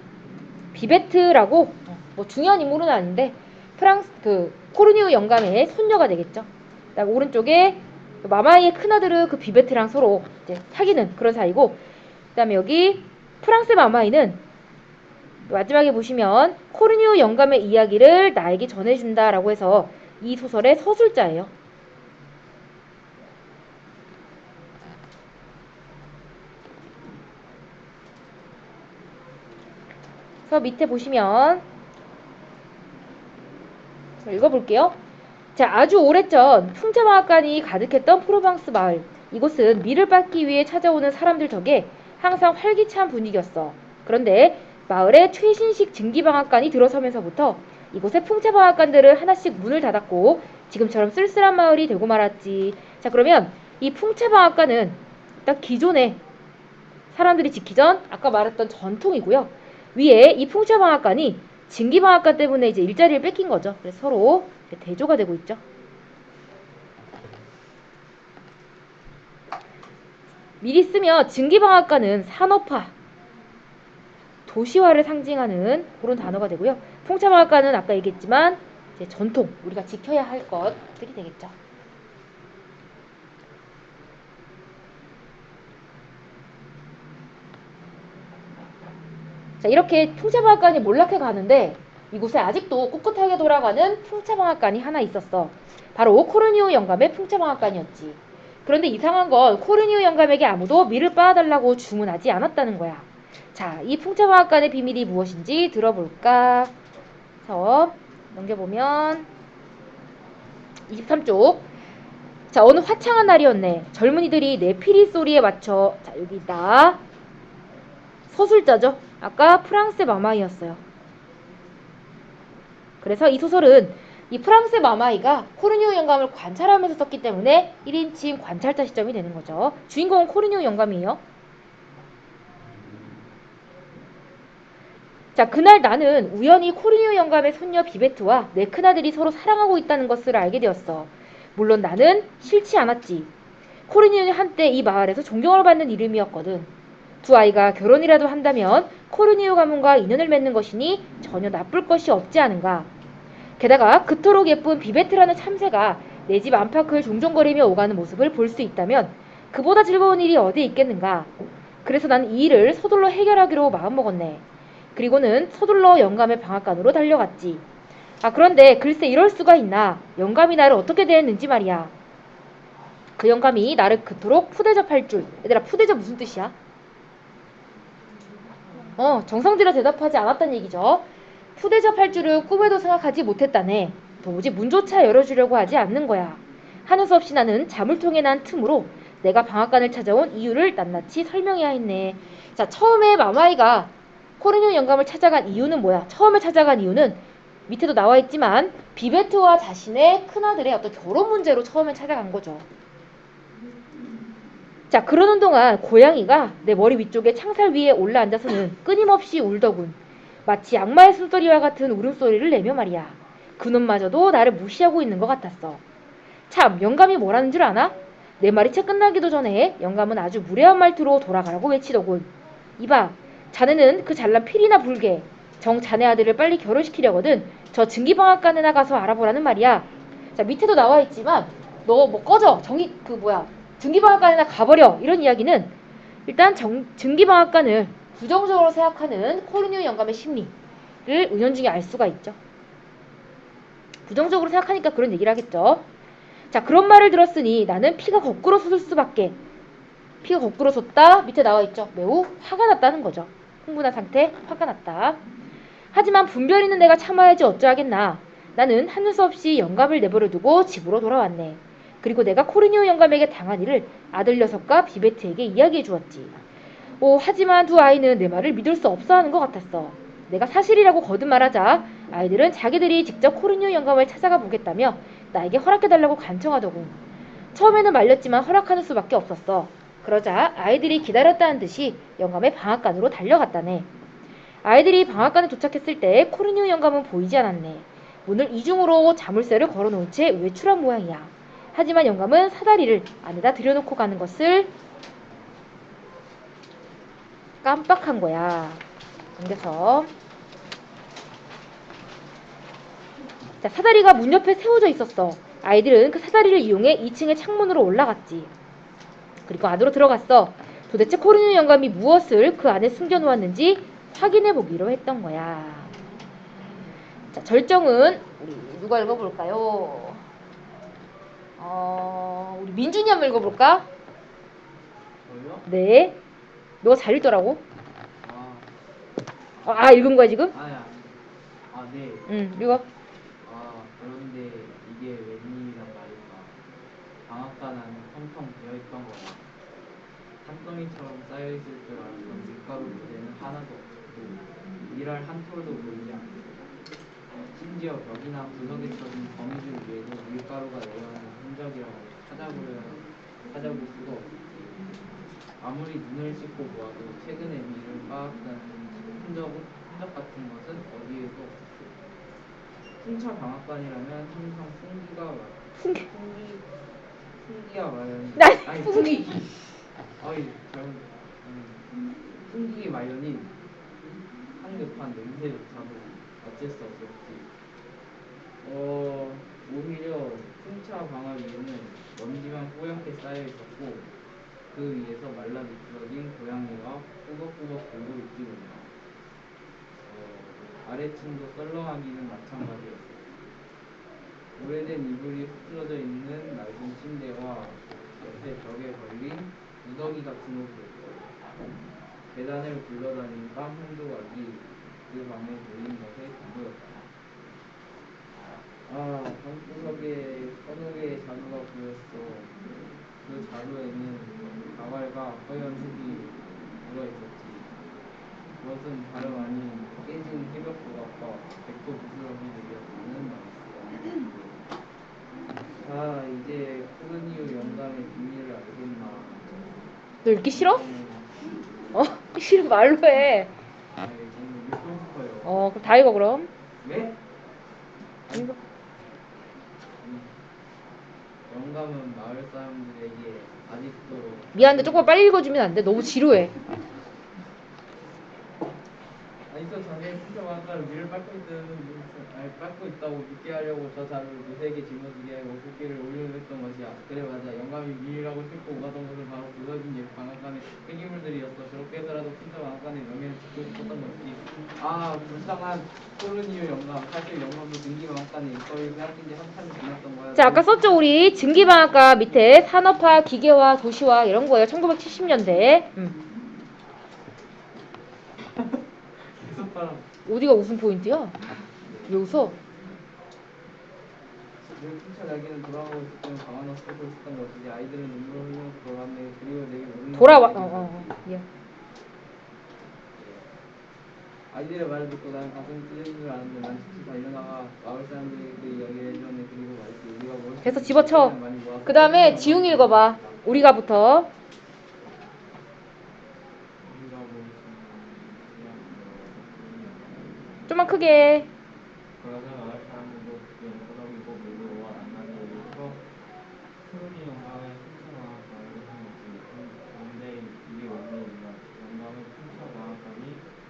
비베트라고 뭐 중요한 인물은 아닌데 프랑스 코르니우 영감의 손녀가 되겠죠. 그다음 오른쪽에 마마이의 큰아들은 그 비베트랑 서로 이제 사귀는 그런 사이고, 그다음에 여기 프랑스 마마이는 마지막에 보시면 코르니우 영감의 이야기를 나에게 전해준다라고 해서 이 소설의 서술자예요. 그래서 밑에 보시면 읽어볼게요. 자, 아주 오래전 풍차방앗간이 가득했던 프로방스 마을. 이곳은 밀을 빻기 위해 찾아오는 사람들 덕에 항상 활기찬 분위기였어. 그런데 마을에 최신식 증기방앗간이 들어서면서부터 이곳의 풍차방앗간들은 하나씩 문을 닫았고 지금처럼 쓸쓸한 마을이 되고 말았지. 자, 그러면 이 풍차방앗간은 딱 기존에 사람들이 지키던 아까 말했던 전통이고요. 위에 이 풍차방앗간이 증기방앗간 때문에 이제 일자리를 뺏긴 거죠. 그래서 서로 대조가 되고 있죠. 미리 쓰면 증기방앗간은 산업화, 도시화를 상징하는 그런 단어가 되고요. 풍차방앗간은 아까 얘기했지만 이제 전통, 우리가 지켜야 할 것들이 되겠죠. 자, 이렇게 풍차방앗간이 몰락해 가는데 이곳에 아직도 꿋꿋하게 돌아가는 풍차방앗간이 하나 있었어. 바로 코르니우 영감의 풍차방앗간이었지. 그런데 이상한 건 코르니우 영감에게 아무도 밀을 빻아달라고 주문하지 않았다는 거야. 자, 이 풍차방앗간의 비밀이 무엇인지 들어볼까? 자, 넘겨보면 23쪽. 자, 어느 화창한 날이었네. 젊은이들이 내 피리 소리에 맞춰, 자, 여기 있다. 서술자죠. 아까 프랑스의 마마이였어요. 그래서 이 소설은 이 프랑스의 마마이가 코르니우 영감을 관찰하면서 썼기 때문에 1인칭 관찰자 시점이 되는 거죠. 주인공은 코르니우 영감이에요. 자, 그날 나는 우연히 코르니우 영감의 손녀 비베트와 내 큰아들이 서로 사랑하고 있다는 것을 알게 되었어. 물론 나는 싫지 않았지. 코르니우는 한때 이 마을에서 존경을 받는 이름이었거든. 두 아이가 결혼이라도 한다면 코르니우 가문과 인연을 맺는 것이니 전혀 나쁠 것이 없지 않은가. 게다가 그토록 예쁜 비베트라는 참새가 내 집 안팎을 종종거리며 오가는 모습을 볼 수 있다면 그보다 즐거운 일이 어디 있겠는가. 그래서 난 이 일을 서둘러 해결하기로 마음먹었네. 그리고는 서둘러 영감의 방앗간으로 달려갔지. 아, 그런데 글쎄 이럴 수가 있나. 영감이 나를 어떻게 대했는지 말이야. 그 영감이 나를 그토록 푸대접할 줄. 얘들아, 푸대접 무슨 뜻이야? 정성 들여 대답하지 않았단 얘기죠. 푸대접할 줄은 꿈에도 생각하지 못했다네. 도무지 문조차 열어주려고 하지 않는 거야. 하는 수 없이 나는 자물통에 난 틈으로 내가 방앗간을 찾아온 이유를 낱낱이 설명해야 했네. 자, 처음에 마마이가 코르니우 영감을 찾아간 이유는 뭐야? 처음에 찾아간 이유는 밑에도 나와 있지만 비베트와 자신의 큰아들의 어떤 결혼 문제로 처음에 찾아간 거죠. 자, 그러는 동안 고양이가 내 머리 위쪽에 창살 위에 올라앉아서는 끊임없이 울더군. 마치 악마의 숨소리와 같은 울음소리를 내며 말이야. 그놈마저도 나를 무시하고 있는 것 같았어. 참, 영감이 뭐라는 줄 아나? 내 말이 채 끝나기도 전에 영감은 아주 무례한 말투로 돌아가라고 외치더군. 이봐, 자네는 그 잘난 필이나 불게. 정 자네 아들을 빨리 결혼시키려거든 저 증기방앗간에 나가서 알아보라는 말이야. 자, 밑에도 나와 있지만 너 뭐 꺼져. 증기방앗간에나 가버려. 이런 이야기는 일단 증기방앗간을 부정적으로 생각하는 코르니우 영감의 심리를 은연중에 알 수가 있죠. 부정적으로 생각하니까 그런 얘기를 하겠죠. 자, 그런 말을 들었으니 나는 피가 거꾸로 솟을 수밖에. 피가 거꾸로 솟다 밑에 나와 있죠. 매우 화가 났다는 거죠. 흥분한 상태, 화가 났다. 하지만 분별 있는 내가 참아야지 어쩌하겠나. 나는 하는 수 없이 영감을 내버려 두고 집으로 돌아왔네. 그리고 내가 코르니우 영감에게 당한 일을 아들 녀석과 비베트에게 이야기해 주었지. 하지만 두 아이는 내 말을 믿을 수 없어 하는 것 같았어. 내가 사실이라고 거듭말하자 아이들은 자기들이 직접 코르니우 영감을 찾아가 보겠다며 나에게 허락해달라고 간청하더군. 처음에는 말렸지만 허락하는 수밖에 없었어. 그러자 아이들이 기다렸다는 듯이 영감의 방앗간으로 달려갔다네. 아이들이 방앗간에 도착했을 때 코르니우 영감은 보이지 않았네. 문을 이중으로 자물쇠를 걸어놓은 채 외출한 모양이야. 하지만 영감은 사다리를 안에다 들여놓고 가는 것을 깜빡한 거야. 넘겨서. 자, 사다리가 문 옆에 세워져 있었어. 아이들은 그 사다리를 이용해 2층의 창문으로 올라갔지. 그리고 안으로 들어갔어. 도대체 코르니우 영감이 무엇을 그 안에 숨겨놓았는지 확인해 보기로 했던 거야. 자, 절정은 우리 누가 읽어볼까요? 우리 민준이 한번 읽어볼까? 저요? 네. 너가 잘 읽더라고. 아, 읽은 거야 지금? 아야. 네. 읽어. 그런데 이게 웬일이란 말일까? 방앗간 안은 텅텅 비어있던 거야. 산더미처럼 쌓여있을 줄 알았던 밀가루 부대는 하나도 없고 일할 한 톨도 보이지 않고 심지어 벽이나 구석에 쳐진 거미줄 위에도 밀가루가 내려오는 흔적이라고 찾아볼 수가 없고 아무리 눈을 씻고 보아도 최근에 밀을 빻았다는 흔적 같은 것은 어디에도 없었고 풍차 방앗간이라면 항상 풍기가 마련이 아니 풍기기 아직 한급한 냄새조차도 어쩔 수 없었지. 오히려 풍차 방아 위에는 먼지만 뿌옇게 쌓여 있었고 그 위에서 말라 비틀어진 고양이가 꾸벅꾸벅 굴고 있지 못나. 아래층도 썰렁하기는 마찬가지였어. 오래된 이불이 흐트러져 있는 낡은 침대와 옆에 벽에 걸린 무더기 같은 옷이었어. 계단을 굴러다니는 땀 한 조각이 그 방에 모인 것에 전부였다. 방구석에 서너 개의 자루가 보였어. 그 자루에는 다갈과 허연 흙이 묻어있었지. 그것은 다름 아닌 깨진 해벽 조각과 백도 부스러기들이었다는 말이었어. 이제 코르니우 영감의 비밀을 알겠나. 너 읽기 싫어? 싫으면 말로 해. 저는 읽고 싶어요. 그럼 다 읽어 그럼. 왜? 읽어. 영감은 마을 사람들에게 아직도 미안한데 조금 빨리 읽어주면 안 돼? 너무 지루해. 또 자네의 풍차방앗간을 밀을 밟고 있다고 믿게 하려고 저 자루를 두세 개 짊어지게 하고 꽃게를 올려냈던 것이야. 그래 맞아. 영감이 밀이라고 싣고 오가던 것은 바로 부서진 옛 방앗간의 폐기물들이었어. 그렇게 해서라도 풍차방앗간의 명예를 지키고 싶었던 것이지. 불쌍한 코르니우 영감. 사실 영감도 증기방앗간의 일거리를 빼앗긴 지 한참이 지났던 거야. 자, 아까 썼죠 우리 증기방앗간 밑에 산업화, 기계화, 도시화 이런 거예요. 1970년대. 계속 따라. 어디가 웃음 포인트야? 왜 웃어? 늘 풍차 날개는 돌아가고 있을 때는 방 안에서 쏘고 있었던 것이지. 아이들은 눈물을 흘리면서 돌아왔네. 그리고 내게 모르는 돌아와. 것을 얘기했지. 예. 아이들의 말을 듣고 나는 가슴이 찢어진 줄 알았는데 난 즉시 달려나가 마을 사람들에게 그 이야기를 해줬네. 그리고 말했지. 우리가 뭘 그래서 집어쳐. 많이 모아서 그 다음에 지웅 읽어봐. 우리가부터. 좀만 크게 해. 그러자 마을 사람들도 그의 토닥이고 밀도와 낱낱이 일어서 푸르니 영감의 풍차방앗간을 향했지. 그런데 이게 웬일이냐. 영감의 풍차방앗간이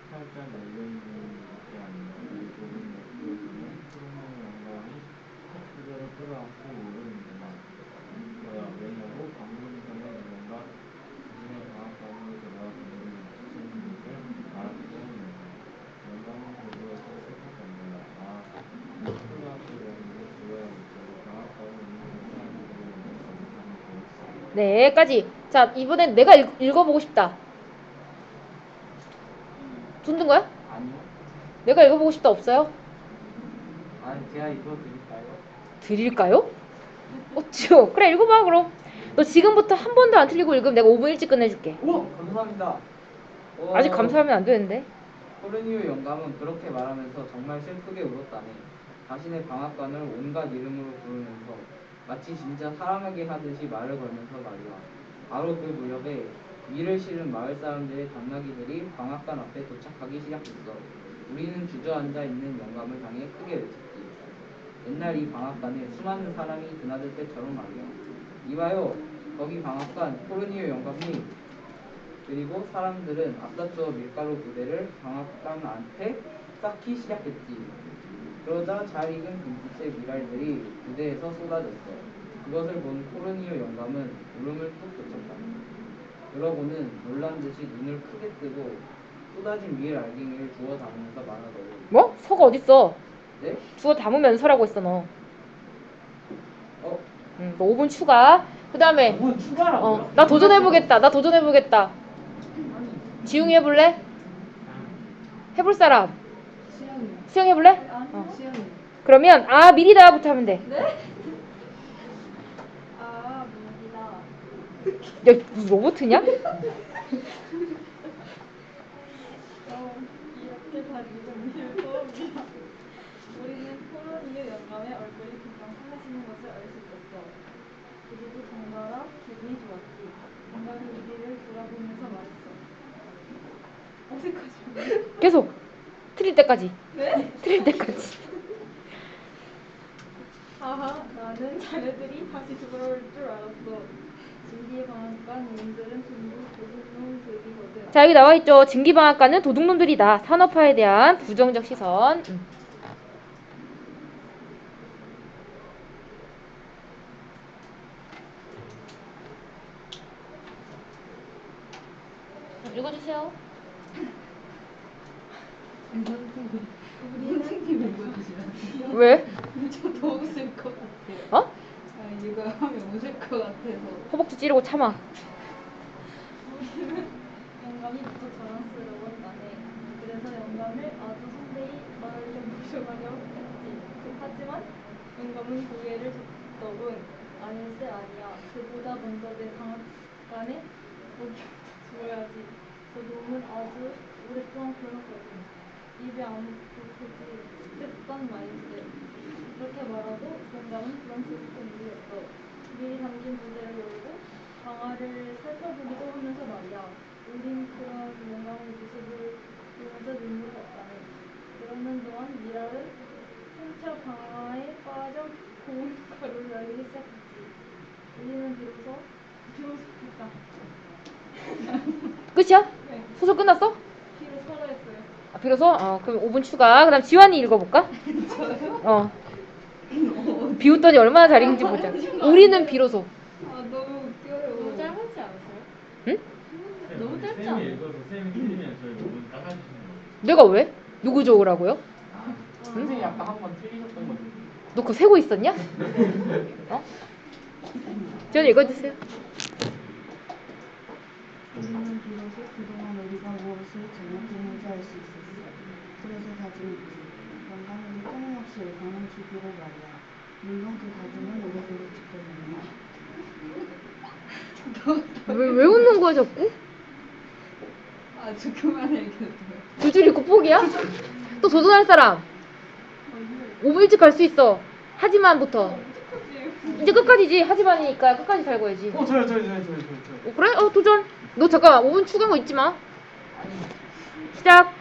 살짝 열려있는 것이 아니라 그 좁은 옆쪽에서는 푸르니 영감이 첫 부대를 끌어안고 울고 있는구나. 뭐야 왜냐고 방금 전에 누군가 자신의 방앗간으로 들어와 그들을 지키는 것을 알았기 때문이었다. 영감은 그곳에서 슬펐단다. 초등학교 다니는 죽어야겠어. 방앗간에 있는 모든 아이들을 여기까지 가면 되겠어. 네, 까지. 자, 이번엔 내가 읽어보고 싶다. 손 든 거야? 아니요. 내가 읽어보고 싶다 없어요? 제가 이거 드릴까요? 드릴까요? 어쭈. 그래, 읽어봐 그럼. 너 지금부터 한 번도 안 틀리고 읽으면 내가 5분 일찍 끝내줄게. 오! 감사합니다. 아직 감사하면 안 되는데. 코르니우 영감은 그렇게 말하면서 정말 슬프게 울었다네. 자신의 방앗간을 온갖 이름으로 부르면서 마치 진짜 사람에게 하듯이 말을 걸면서 말이야. 바로 그 무렵에 밀을 실은 마을 사람들의 당나귀들이 방앗간 앞에 도착하기 시작했어. 우리는 주저앉아 있는 영감을 향해 크게 외쳤지. 옛날 이 방앗간에 수많은 사람이 드나들 때처럼 말이야. 이봐요, 거기 방앗간 코르니우 영감님. 그리고 사람들은 앞다투어 밀가루 부대를 방앗간 앞에 쌓기 시작했지. 그러자 잘 익은 금빛의 밀알들이 부대에서 쏟아졌어. 그것을 본 코르니우 영감은 울음을 뚝 그쳤다. 그러고는 놀란 듯이 눈을 크게 뜨고 쏟아진 밀 알갱이를 주워 담으면서 말하더군. 뭐? 서가 어딨어? 네? 주워 담으면서 서라고 했어 너. 어? 너 5분 추가. 그 다음에 뭐 추가라고요? 나 도전해보겠다. 지웅이 해볼래? 해볼 사람? 수영이. 수영 해볼래? 수영이. 그러면 미리다부터 하면 돼. 네? 미리다. 야, 무슨 로봇이냐? 이렇게 다 읽은 처음이야. 우리는 코로니의 영감의 얼굴이 금방 사라지는 것을 알 수 있었어. 그리고 덩달아 기분이 좋았지. 영감이 우리를 돌아보면서 말했어. 어디까지? 계속 틀릴 때까지. 네? 틀릴 때까지. 나는 자네들이 다시 돌아올 줄 알았어. 증기의 방앗간 유인들은 전부 고분놈들이거든. 자, 여기 나와 있죠. 증기방앗간은 도둑놈들이다. 산업화에 대한 부정적 시선. 읽어주세요. 선생님 읽어주시면 왜? 저도 웃을 것 같아요. 어? 아, 이거 하면 웃을 것 같아서. 허벅지 찌르고 참아. 우리는 영감이 무척 자랑스러웠다네. 그래서 영감을 아주 선배히 말을 좀 모셔가려 했지. 하지만 영감은 고개를 젓더군. 아닐세 아니야. 그보다 먼저 내 방앗간에 죽어야지. 저 놈은 아주 오랫동안 굶었거든. 입에 안 붙지 뜻던 말인데. 그렇게 말하고 영감은 그런 소리도 물렸어. 미리 담긴 부대를 열고 방아를 살펴보기도 하면서 말이야. 우린 그런 영감의 모습을 보면서 눈물이 났다네. 그러는 동안 미랄은 풍차 방아에 빠져 고운 가루를 날리기 시작했지. 우리는 비로소 했다. 끝이야? 네, 소설 끝났어? 비로 사과했어요. 아, 비로소? 그럼 5분 추가. 그 다음 지환이 읽어볼까? 어. 비웃더니 얼마나 잘 읽는지 보자. 우리는 비로소. 아 너무 웃겨요. 너무 짧지 않았어요? 응? 너무 짧지 쌤이 않아요? 읽어서 쌤이 틀리면 저희 5분 깎아주시는 거예요. 내가 왜? 누구 좋으라고요? 선생님이 아까 한 번 틀리셨던 거 너 그거 세고 있었냐? 어? 지환이 읽어주세요. 우리는 비로소 그동안 우리가 무엇을 정확히 알 수 있었어. 그래서 다짐했지. 영감에게 끊임없이 영감을 주기를 말이야. 물론 그 다짐은 오래도록 지켜내냐. 왜 웃는 거야 자꾸? 아주 그만 얘기했어요. 두 줄 읽고 포기야? 또 도전할 사람? 5분 일찍 갈 수 있어. 하지만부터. 이제 끝까지지. 하지만이니까 끝까지 달고야지. 저요. 그래? 도전. 너 잠깐 5분 추가한 거 잊지 마. 시작.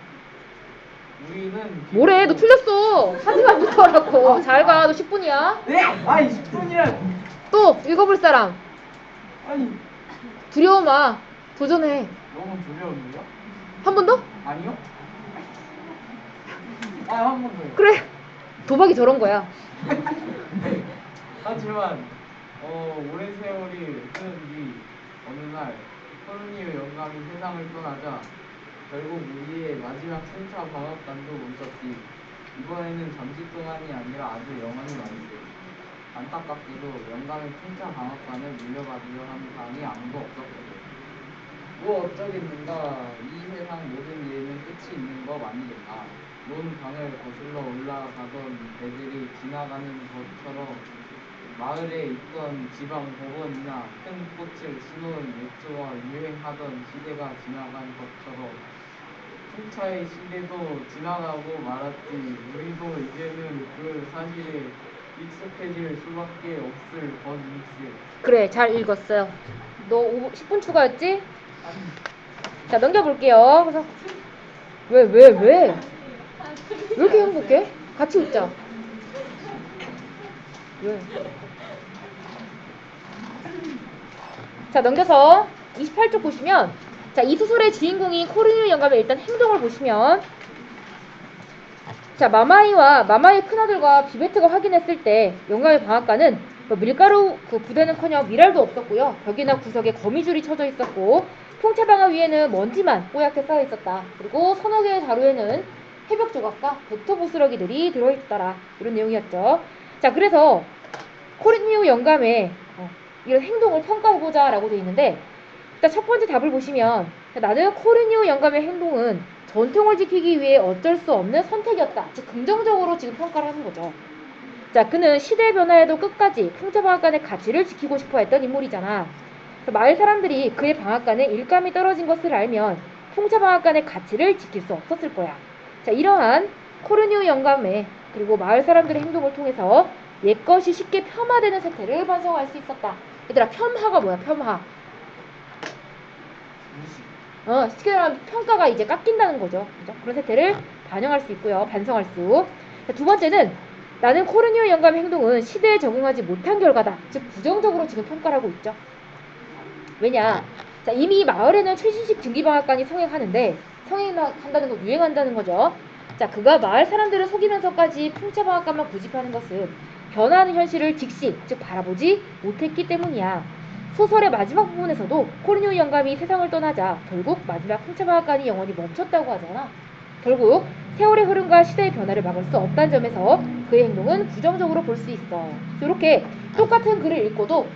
우리는 뭐래? 너 틀렸어. 하지만부터라고. 잘 가. 너 10분이야. 네? 아니 10분이란 또 읽어볼 사람. 아니 두려워 마. 도전해. 너무 두려운데요? 한 번 더? 아니요? 한 번 더요. 그래. 도박이 저런 거야. 하지만 오랜 세월이 흐른 뒤 어느 날 코르니우 영감이 세상을 떠나자 결국 우리의 마지막 풍차 방앗간도 멈췄지. 이번에는 잠시 동안이 아니라 아주 영원히 말이지. 안타깝게도 영감의 풍차 방앗간을 물려받으려 하는 사람이 아무도 없었거든. 뭐 어쩌겠는가. 이 세상 모든 일에는 끝이 있는 법 아니겠나. 논 강을 거슬러 올라가던 배들이 지나가는 것처럼 마을에 있던 지방 법원이나 큰 꽃을 수놓은 맥주가 유행하던 시대가 지나간 것처럼 풍차의 시대도 지나가고 말았지. 우리도 이제는 그 사실에 익숙해질 수밖에 없을 것일세. 그래. 잘 읽었어요. 너 10분 추가였지? 자, 넘겨볼게요. 그래서 왜 이렇게 행복해? 같이 웃자. 왜? 자, 넘겨서 28쪽 보시면, 자, 이 소설의 주인공인 코르니우 영감의 일단 행동을 보시면, 자, 마마의 큰아들과 비베트가 확인했을 때 영감의 방앗간은 밀가루 그 부대는커녕 미랄도 없었고요. 벽이나 구석에 거미줄이 쳐져 있었고, 풍차방아 위에는 먼지만 뽀얗게 쌓여 있었다. 그리고 서너 개의 자루에는 해벽 조각과 벡터 부스러기들이 들어있더라. 이런 내용이었죠. 자, 그래서 코르니우 영감의 이런 행동을 평가해보자 라고 되어 있는데, 일단 첫 번째 답을 보시면, 나는 코르니우 영감의 행동은 전통을 지키기 위해 어쩔 수 없는 선택이었다. 즉 긍정적으로 지금 평가를 하는 거죠. 자, 그는 시대 변화에도 끝까지 풍차방앗간의 가치를 지키고 싶어 했던 인물이잖아. 마을 사람들이 그의 방앗간에 일감이 떨어진 것을 알면 풍차방앗간의 가치를 지킬 수 없었을 거야. 자, 이러한 코르니우 영감의 그리고 마을 사람들의 행동을 통해서 옛것이 쉽게 폄하되는 세태를 반성할 수 있었다. 얘들아, 폄하가 뭐야? 폄하. 쉽게 말하면 평가가 이제 깎인다는 거죠. 그죠? 그런 세태를 반영할 수 있고요. 반성할 수. 자, 두 번째는 나는 코르니우 영감의 행동은 시대에 적응하지 못한 결과다. 즉 부정적으로 지금 평가를 하고 있죠. 왜냐? 자, 이미 마을에는 최신식 증기방앗간이 성행한다는 거, 유행한다는 거죠. 자, 그가 마을 사람들을 속이면서까지 풍차방앗간만 고집하는 것은 변화하는 현실을 직시, 즉 바라보지 못했기 때문이야. 소설의 마지막 부분에서도 코르뉴 영감이 세상을 떠나자 결국 마지막 풍차방앗간이 영원히 멈췄다고 하잖아. 결국 세월의 흐름과 시대의 변화를 막을 수 없다는 점에서 그의 행동은 부정적으로 볼 수 있어. 이렇게 똑같은 글을 읽고도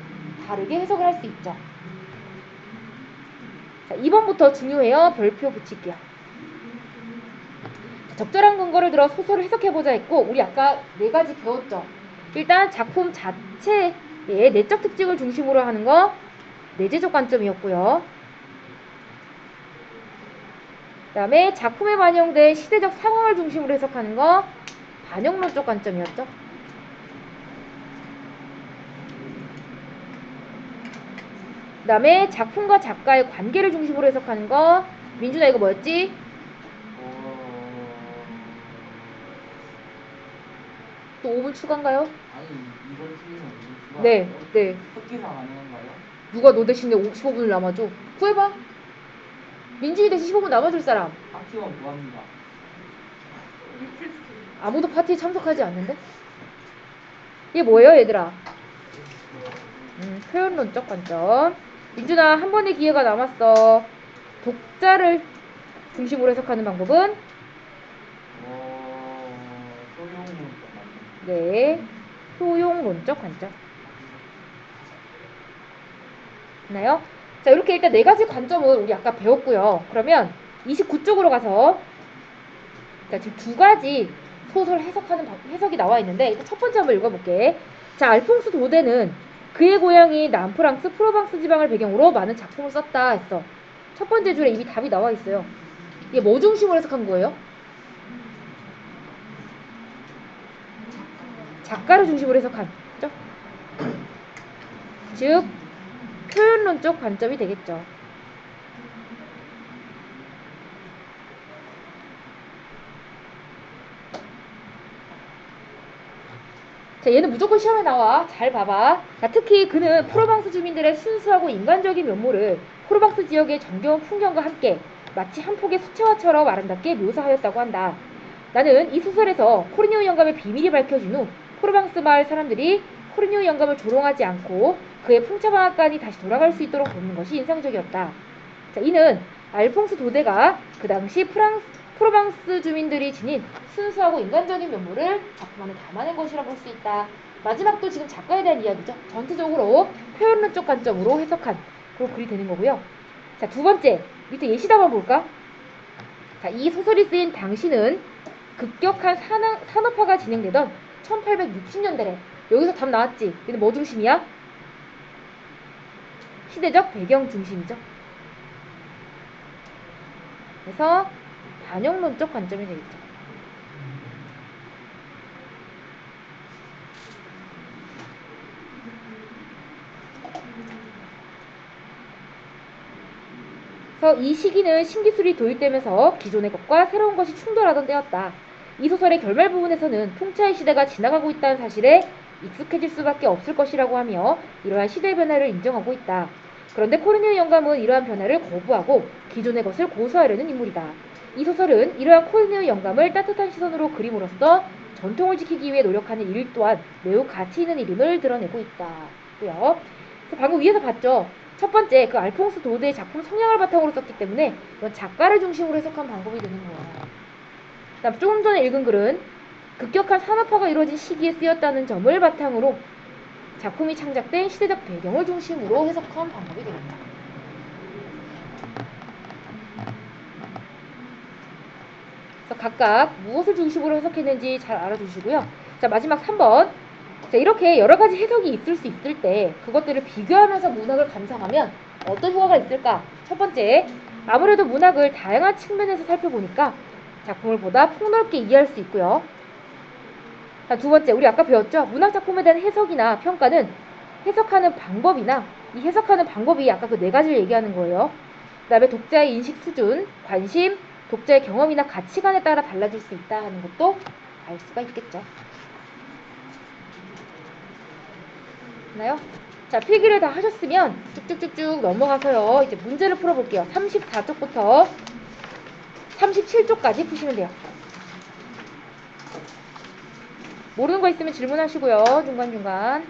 다르게 해석을 할 수 있죠. 자, 2번부터 중요해요. 별표 붙일게요. 적절한 근거를 들어 소설을 해석해보자 했고, 우리 아까 4가지 배웠죠. 일단 작품 자체의 내적 특징을 중심으로 하는 거 내재적 관점이었고요. 그 다음에 작품에 반영된 시대적 상황을 중심으로 해석하는 거 반영론적 관점이었죠. 그 다음에 작품과 작가의 관계를 중심으로 해석하는 거 민준아 이거 뭐였지? 또 5분 추가인가요? 아니 이걸 틀리면 이거 네, 네. 흑기사 가능한가요? 누가 너 대신에 15분을 남아줘? 구해봐. 민준이 대신 15분 남아줄 사람. 파티원 구합니다. 아무도 파티에 참석하지 않는데? 이게 뭐예요, 얘들아? 표현론적 관점. 민준아, 한 번의 기회가 남았어. 독자를 중심으로 해석하는 방법은? 소용론적 관점. 네, 효용론적 관점. 있나요? 자, 이렇게 일단 4가지 관점을 우리 아까 배웠고요. 그러면 29쪽으로 가서 자, 지금 2가지 소설 해석이 나와 있는데 일단 첫 번째 한번 읽어볼게. 자, 알퐁스 도데는 그의 고향이 남프랑스 프로방스 지방을 배경으로 많은 작품을 썼다 했어. 첫 번째 줄에 이미 답이 나와 있어요. 이게 뭐 중심으로 해석한 거예요? 작가를 중심으로 해석한 거죠? 즉 표현론적 관점이 되겠죠. 자, 얘는 무조건 시험에 나와. 잘 봐봐. 자, 특히 그는 프로방스 주민들의 순수하고 인간적인 면모를 프로방스 지역의 정겨운 풍경과 함께 마치 한 폭의 수채화처럼 아름답게 묘사하였다고 한다. 나는 이 소설에서 코르뉴 영감의 비밀이 밝혀진 후 프로방스 마을 사람들이 코르뉴 영감을 조롱하지 않고 그의 풍차방앗간이 다시 돌아갈 수 있도록 돕는 것이 인상적이었다. 자, 이는 알퐁스 도데가 그 당시 프로방스 주민들이 지닌 순수하고 인간적인 면모를 작품 안에 담아낸 것이라 볼 수 있다. 마지막도 지금 작가에 대한 이야기죠. 전체적으로 표현론적 관점으로 해석한 그런 글이 되는 거고요. 자, 두 번째, 밑에 예시답 한번 볼까? 자, 이 소설이 쓰인 당시는 급격한 산업화가 진행되던 1860년대래. 여기서 답 나왔지? 근데 뭐 중심이야? 시대적 배경 중심이죠. 그래서 반영론적 관점이 되겠죠. 그래서 이 시기는 신기술이 도입되면서 기존의 것과 새로운 것이 충돌하던 때였다. 이 소설의 결말 부분에서는 풍차의 시대가 지나가고 있다는 사실에 익숙해질 수밖에 없을 것이라고 하며 이러한 시대의 변화를 인정하고 있다. 그런데 코르뉴 영감은 이러한 변화를 거부하고 기존의 것을 고수하려는 인물이다. 이 소설은 이러한 코르뉴 영감을 따뜻한 시선으로 그림으로써 전통을 지키기 위해 노력하는 일 또한 매우 가치 있는 일임을 드러내고 있다. 그래서 방금 위에서 봤죠? 첫 번째, 그 알퐁스 도드의 작품 성향을 바탕으로 썼기 때문에 이건 작가를 중심으로 해석한 방법이 되는 거예요. 그다음 조금 전에 읽은 글은 급격한 산업화가 이루어진 시기에 쓰였다는 점을 바탕으로 작품이 창작된 시대적 배경을 중심으로 해석한 방법이 되겠다. 그래서 각각 무엇을 중심으로 해석했는지 잘 알아두시고요. 자, 마지막 3번. 자, 이렇게 여러 가지 해석이 있을 수 있을 때 그것들을 비교하면서 문학을 감상하면 어떤 효과가 있을까? 첫 번째, 아무래도 문학을 다양한 측면에서 살펴보니까 작품을 보다 폭넓게 이해할 수 있고요. 자, 두 번째, 우리 아까 배웠죠? 문학 작품에 대한 해석이나 평가는 해석하는 방법이나 이 해석하는 방법이 아까 그 4가지를 얘기하는 거예요. 그 다음에 독자의 인식 수준, 관심, 독자의 경험이나 가치관에 따라 달라질 수 있다 하는 것도 알 수가 있겠죠. 됐나요? 자, 필기를 다 하셨으면 쭉쭉쭉쭉 넘어가서요. 이제 문제를 풀어볼게요. 34쪽부터 37쪽까지 푸시면 돼요. 모르는 거 있으면 질문하시고요. 중간중간.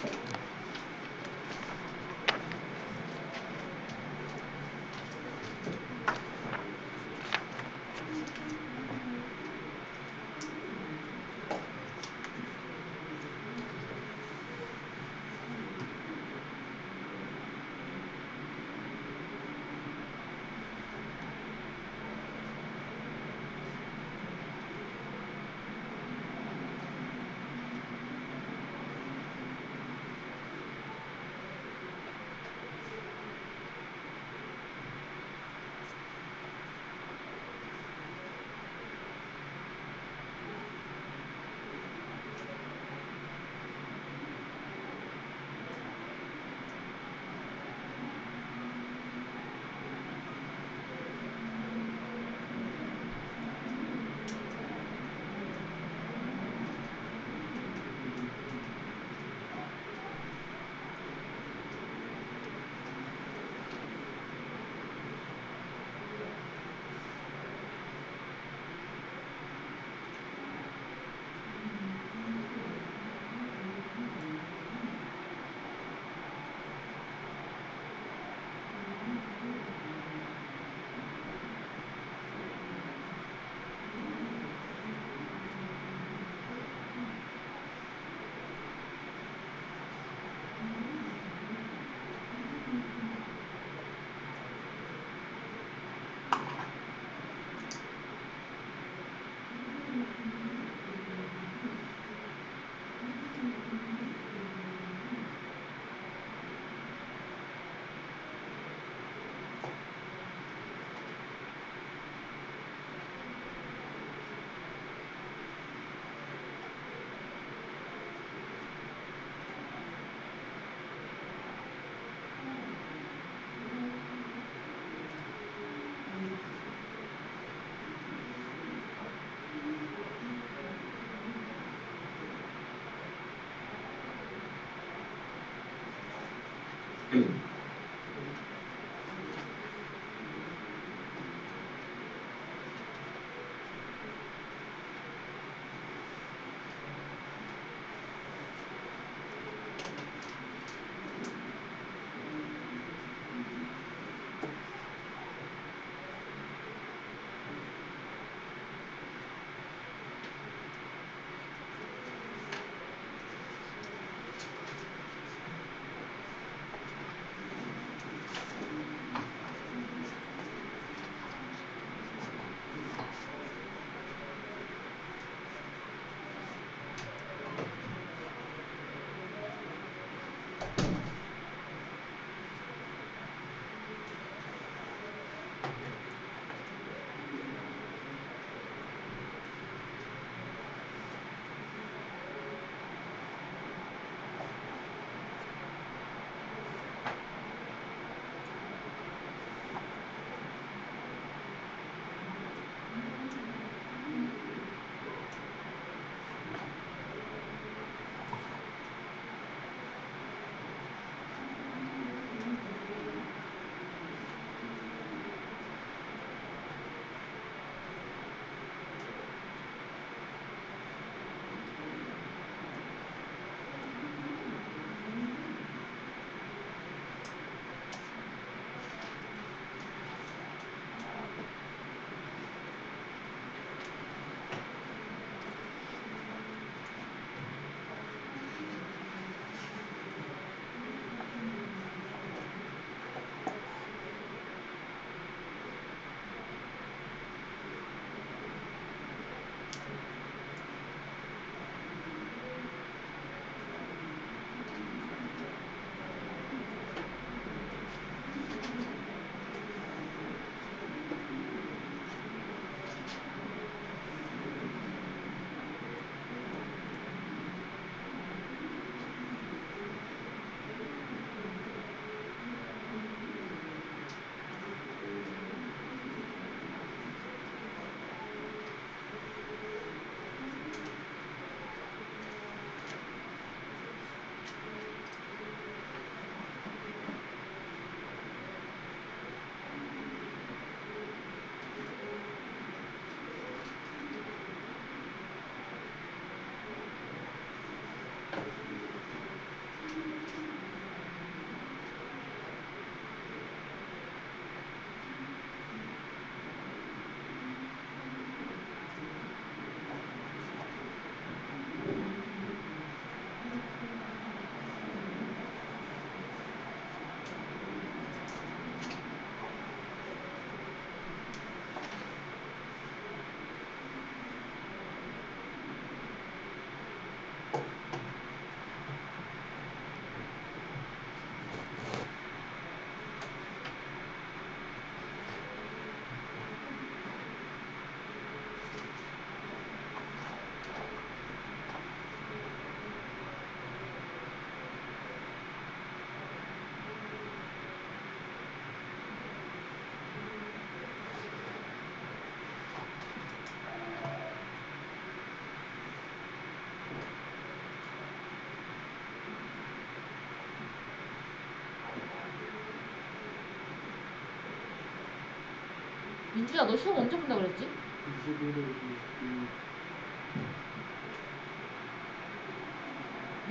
민준아 너 시험 언제 본다 그랬지?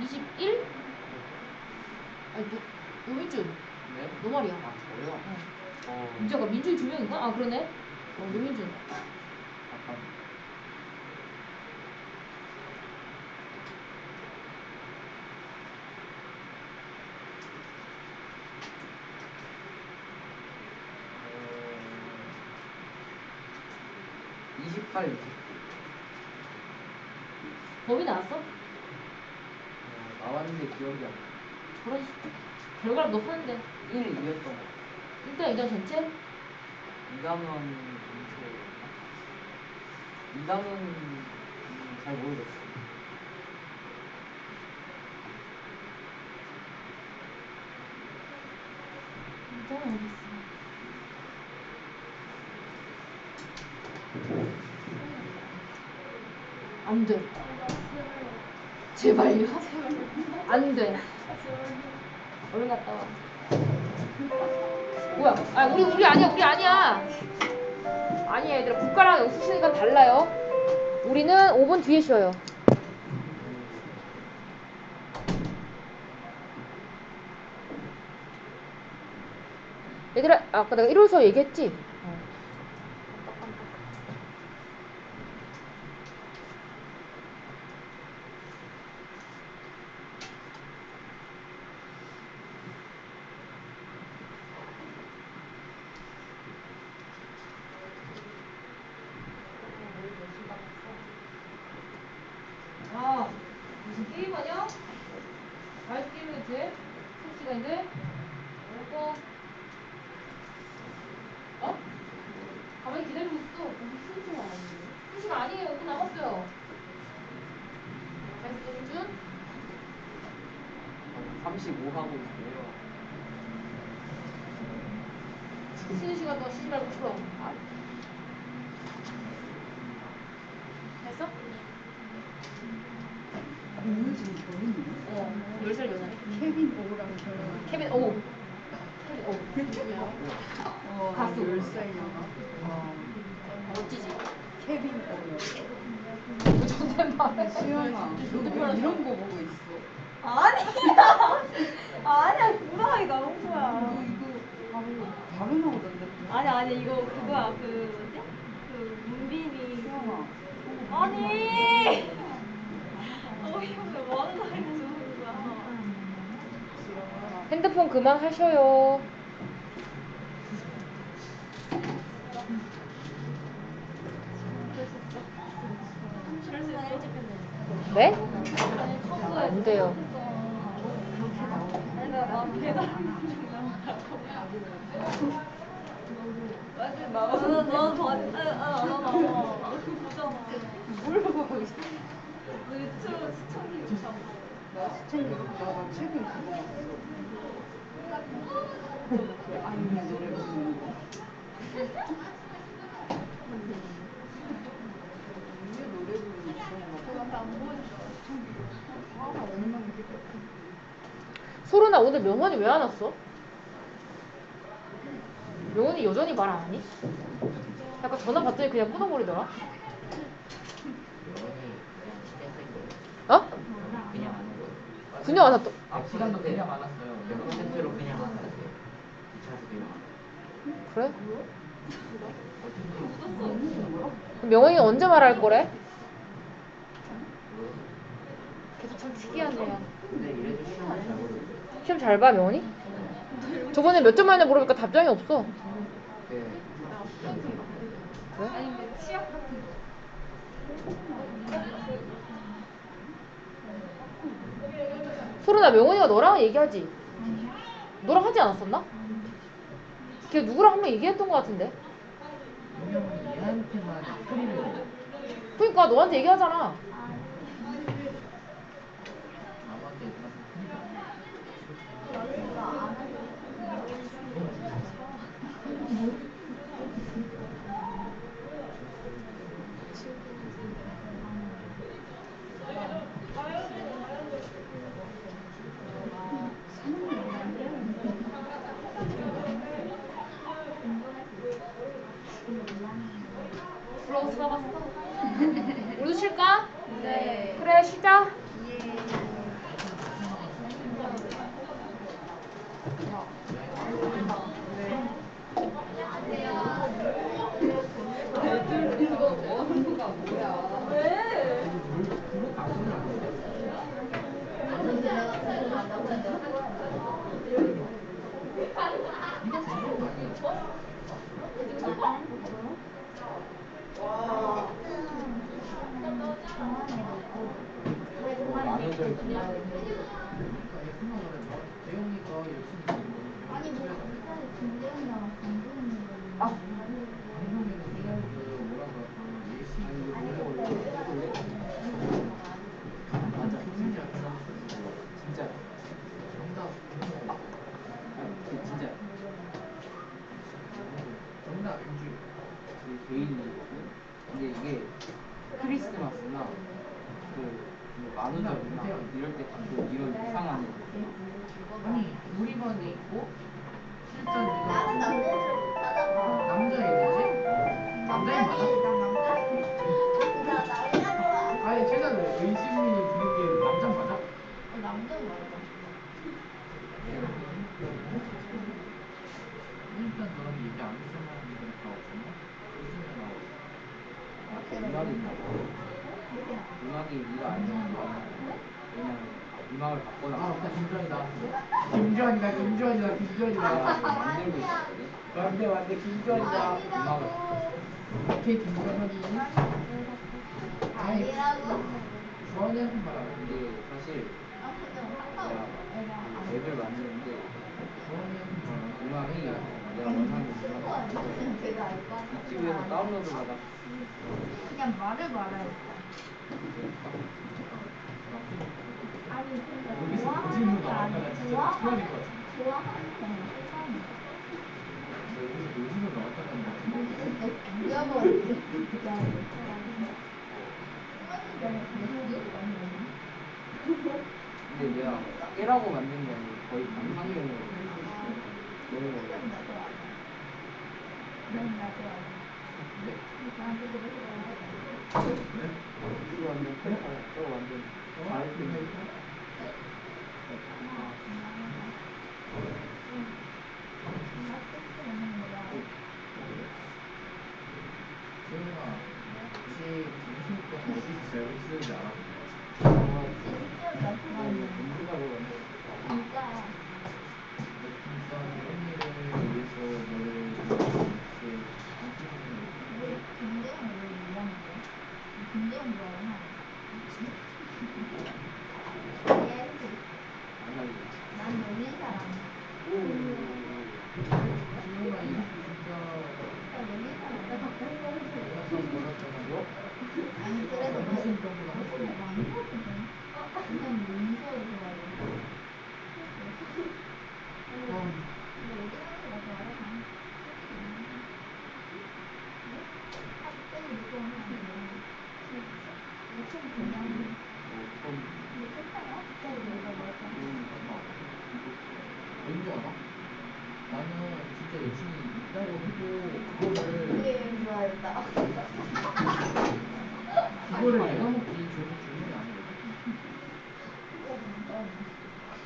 21일 21? 아니 노민준 네? 너 말이야. 아 저요? 민준아 민준이 두 명인가? 아 그러네. 노민준. 약간 28, 29 범위 나왔어? 나왔는데 기억이 안 나. 저런 결과를 너 하는데 1, 2였던 거. 1단 2단 전체? 2단원 전체였나? 2단원 잘 모르겠어. 일단 어딨어? 안 돼. 제발요. 안 돼. 얼른 갔다 와. 뭐야? 아 우리 아니야 우리 아니야. 아니야 얘들아 국가랑 영수 시간 달라요. 우리는 5분 뒤에 쉬어요. 얘들아 아까 내가 1호서 얘기했지? 아 무슨 게임하냐? 아이스 게임해도 돼? 수업 시간인데? 오고 어? 가만히 기다리고 있어. 무슨 시간 아니에요? 2시간 아니에요. 5분 남았어요. 잘했어 민준? 35 하고 있어요. 쉬는 시간 동안 쉬지 말고 풀어. 됐어? 공유 지금 결혼이야? 10살 연하. 케빈 오랑 결혼. 케빈 오. 케빈 오. 누구야? 가수. 10살 연하. 와. 멋지지? 케빈 오요. 존댓말. 수영아, 너 이런 거 보고 있어? 아니야. 아니야. 구라하게 나온 너 거야. 이거 바로 나오던데? 아니 이거 그거야. 그 뭐지? 그 문빈이 수영아. 아니. 어이없네. 뭐 하는 말인지 모르는 거야. 핸드폰 그만 하셔요. 네? 안 돼요. 아니 나 배달하는 중 나오라고. 맞지 나와. 너 봐. 안 하나. 너 그거 보잖아. 뭘 보고 있어? 너 유튜브 시청 기록 잡고. 나 시청 기록 나 최근 그거 봤어. 그 아이유 노래 부르는 거. 아이유 노래 부르는 그런 거. 나한테 안 보여줘. 시청 기록. 아, 얼마나 기뻤어. 소론아 오늘 명원이 왜 안 왔어? 명원이 여전히 말 안 하니? 약간 전화 받더니 그냥 끊어버리더라. 어? 그냥 안 오고. 그냥 안 왔다. 시간도 그냥 안 왔어요. 100%로 그냥 안 왔어요. 귀찮아서 그냥 안 왔어요. 그래? 묻었어. 명원이 언제 말할 거래? 계속 참 특이하네요. 근데 이래도 시험을 잘 보고 시험 잘 봐, 명원이? 저번에 몇 점 만에 물어보니까 답장이 없어. 네. 그래? 아니 뭐 치약 같은 거. 소론아, 명원이가 너랑 얘기하지? 너랑 하지 않았었나? 걔 누구랑 한 번 얘기했던 것 같은데? 얘한테만 소리를 그러니까 너한테 얘기하잖아. 남한테 얘기하는 소리가 놀러 가봤어? 우리도 쉴까? 네. 그래 쉬자. 애들 이거 원우가 뭐야? 왜? 그거 바꾸면 안 돼? 이거 재밌는 거 아니야? 나눠져 있지. 그러니까 F만 말해 봐. 재영이가 여친 있으면 아니 뭐 집에서 갑자기 김재훈이랑 강동원이 방송에는 그냥 그 뭐라고 할까 예시 아니 이거 너무 어려워. 해볼래? 맞아 김민이랑 대답했어 그거 진짜. 정답 그 진짜. 정답 MG 그 개인이거든. 근데 이게 크리스마스나 그뭐 만우절이나 이럴 때 가끔 이런 이상한 애들 있잖아. 아니 우리 반에 있고 실전 네가 나는 남자애를 못 찾아봐. 남자애들이지? 남자애 맞아? 나 남자애. 나 남자 좋아. 아니 최근에 의심이 드는 게 남자 맞아? 남자 맞아. 일단 너한테 얘기 안 했을 만한 분들은 다 없었나? 있으면 나와 아, 음악이 있나 봐. 음악이 네가 알면 거 아니야. 왜냐면 음악을 아 바꿔놨어. 맞다 김주환이다 김주환이다 내가 지금 만들고 있었거든. 맞네 김주환이다 음악을 오케이 김주환 확인 아니라고? 주환이한테 말 안 했는데 근데 사실 아 근데 뭐 내가 상관없어. 그 앱을 만드는데 주환이한테 말 안 했는데 음악이 내가 아니 원하는 친구 음악이 아니면 제가 알거 아니야. 유튜브에서 다운로드 받아. 그냥 말을 말아야겠다. 아니 그러니까 여기서 노진으로 나왔다가 진짜 최악일 것 같은데 좋아하는 거는 상관이 너 여기서 노진으로 나왔다가 나 진짜 죽여버리겠어. 진짜. 너무 귀엽다. 근데 내가 깨라고 만든 게 아니고 거의 감상용으로 너무 어려워. 나 좋아해. 나 좋아해. 네? 나한테 그래서 좋아해. 그래? 이거 완전 저거 완전 잘했더니 재훈아 혹시 점심권 어디서 잘못 쓰는지 알아? 공주가 너 완전 진짜야. 그러니까 재훈이를 위해서 너를 이렇게 점심을 왜 김재훈을 왜 위하는데? 김재훈 좋아하나? 안 할래. 난 열린 사람이야. 재훈아 이거 진짜 나 열린 사람이야. 약간 뭐랄까 너? 아니 그래도 나 정신병으로 할 수 있어 많거든. 그냥 민서를 좋아해. 아, 근데 어디 가는 게 나 좋아해? 학생이 누구 오면 안 돼. 무슨 그냥 처음 근데 세상에 학생이 내가 뭐였잖아. 왠지 알아? 나는 진짜 여친이 있다고 해도 그거를 좋아했다. 내가 먹기 좋은 질문이 아니거든?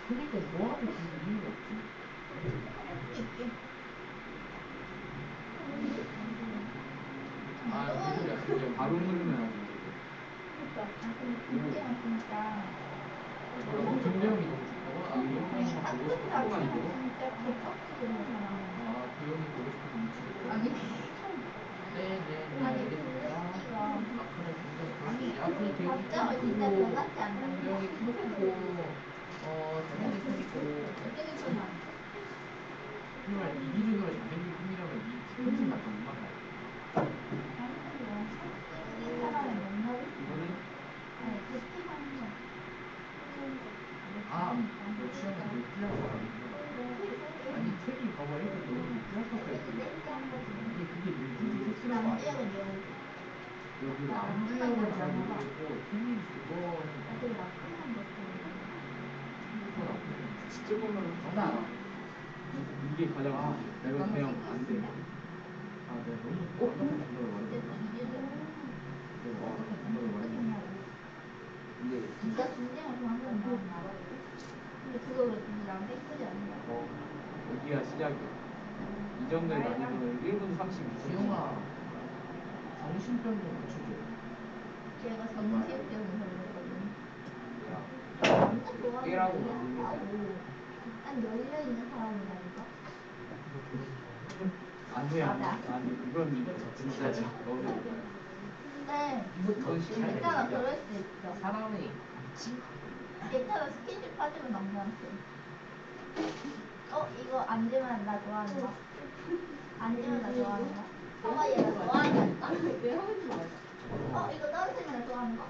그러니까 좋아하고 그럴 이유가 없지 아 개소리야 김재훈 바로 누르면 안 돼. 아 근데 김재원 진짜 뭐라고? 김재훈이 너무 좋다고? 아 그 형이만 보고 싶어서 조금만 줘. 진짜 개빡치는 사람이야. 아 그 형이 보고 싶어서 미치겠다고? 아니 네네네 아니 알겠습니다 플래시가 아 그래 김재훈 그럴게 야 그래 대형이 키 답장을 진짜 크고 변하지 않는다. 대형이 키도 크고 잘생긴 편이고 잘생긴 편이 아니야. 정말 네 기준으로 잘생긴 편이라면 네 뒤통수 맞다 못 맞아 잘생긴 사람을 만나고 싶어. 이거는 아니 대피하는 거. 아 너 취향은 느끼할 사람이구나 아니 태미 봐봐 일단 너는 느끼할 스타일 근데 그게 눈빛이 색칠한 거 아니야 남주혁은 내 얼굴. 여기 남주혁은 잘 모르겠고 태민 그거는 나 되게 나쁜 남자 스타일이야. 그거 나쁜 놈이지 진짜 보면 정답 이게 가장 아 내가 그냥 안 돼. 아 내가 너무 완벽한 정답을 진짜 말해버렸나? 뒤지더라. 진짜 진지한 좋아하는 거 근데 그거 왜 나랑 팩트지 않냐? 여기가 시작이야. 이 정도의 난이도는 1분 32초. 지영아 정신병 좀 고쳐줘. 걔가 정신병이 걸렸거든. 야, 진짜 좋아하는 깨라고 거야. 만든 게 아니야. 난 열려있는 사람이라니까. 아니 이건 진짜 너무 근데 이거 괜찮아 그럴 수 있어. 사람이 괜찮아 스킨십 하지만 남자한테. 이거 앉으면 나 좋아하는 거? 앉으면 나 좋아하는 거? 엄마 얘나 좋아하는 거? 내 하는 거 맞아. 이거 떨어지면 나 좋아하는 거?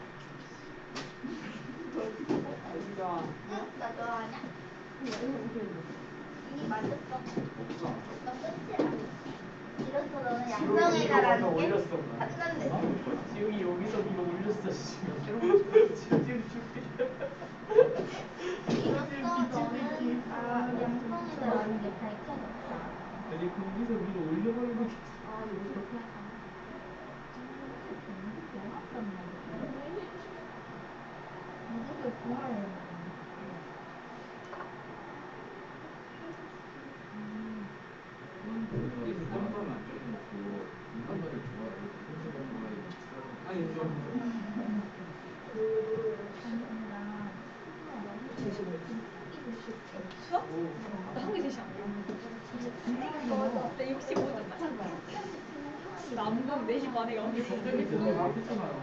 진짜 응? 나 좋아하냐? 이미 만졌어. 없어. 너 끝이야. 이로써 너는 양성애자라는 게 판단됐어. 지웅이 여기서 이거 올렸어 지금. 이로써 너는 양성애자라는 게 밝혀졌다. 아니 거기서 위로 올려버린 거. 무슨 그만해. 인간들을 좋아해. 동생을 좋아해. 아니 좀 한개 제시 아니야? 나 65점 남동 4시 반에 가는데 걱정이 되는 거 했잖아요.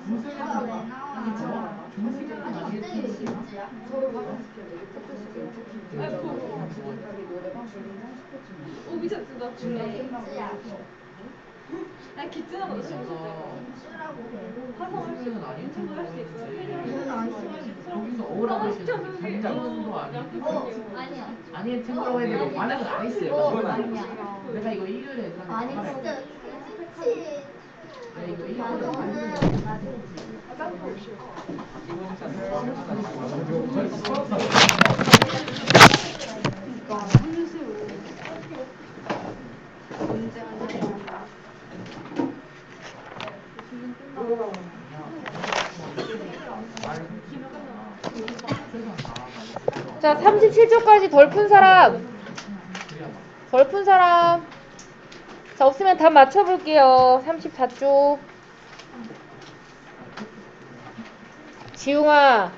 중생에서 왜 나와? 중생에서 아니 나중에 갑자기 왜 김치야? 서로 화장시켜야 되겠다. 특히 자기 노래방 부르면 미쳤어 나 김치야. 난 기준하고 그래서 김치라고 해. 중생은 아닌 척을 할수 있지. 이건 아니지. 거기서 억울하고 있으면 단장도 아니고 아니야. 아닌 척이라고 했는데 만약은 안 했어요. 아니야. 내가 이거 1년에 애들한테 아니 말해. 진짜 김치. 내가 이거 1년에 나는 애들한테 자, 37초까지 덜 푼 사람. 덜 푼 사람. 자, 없으면 답 맞춰볼게요. 34쪽. 지웅아.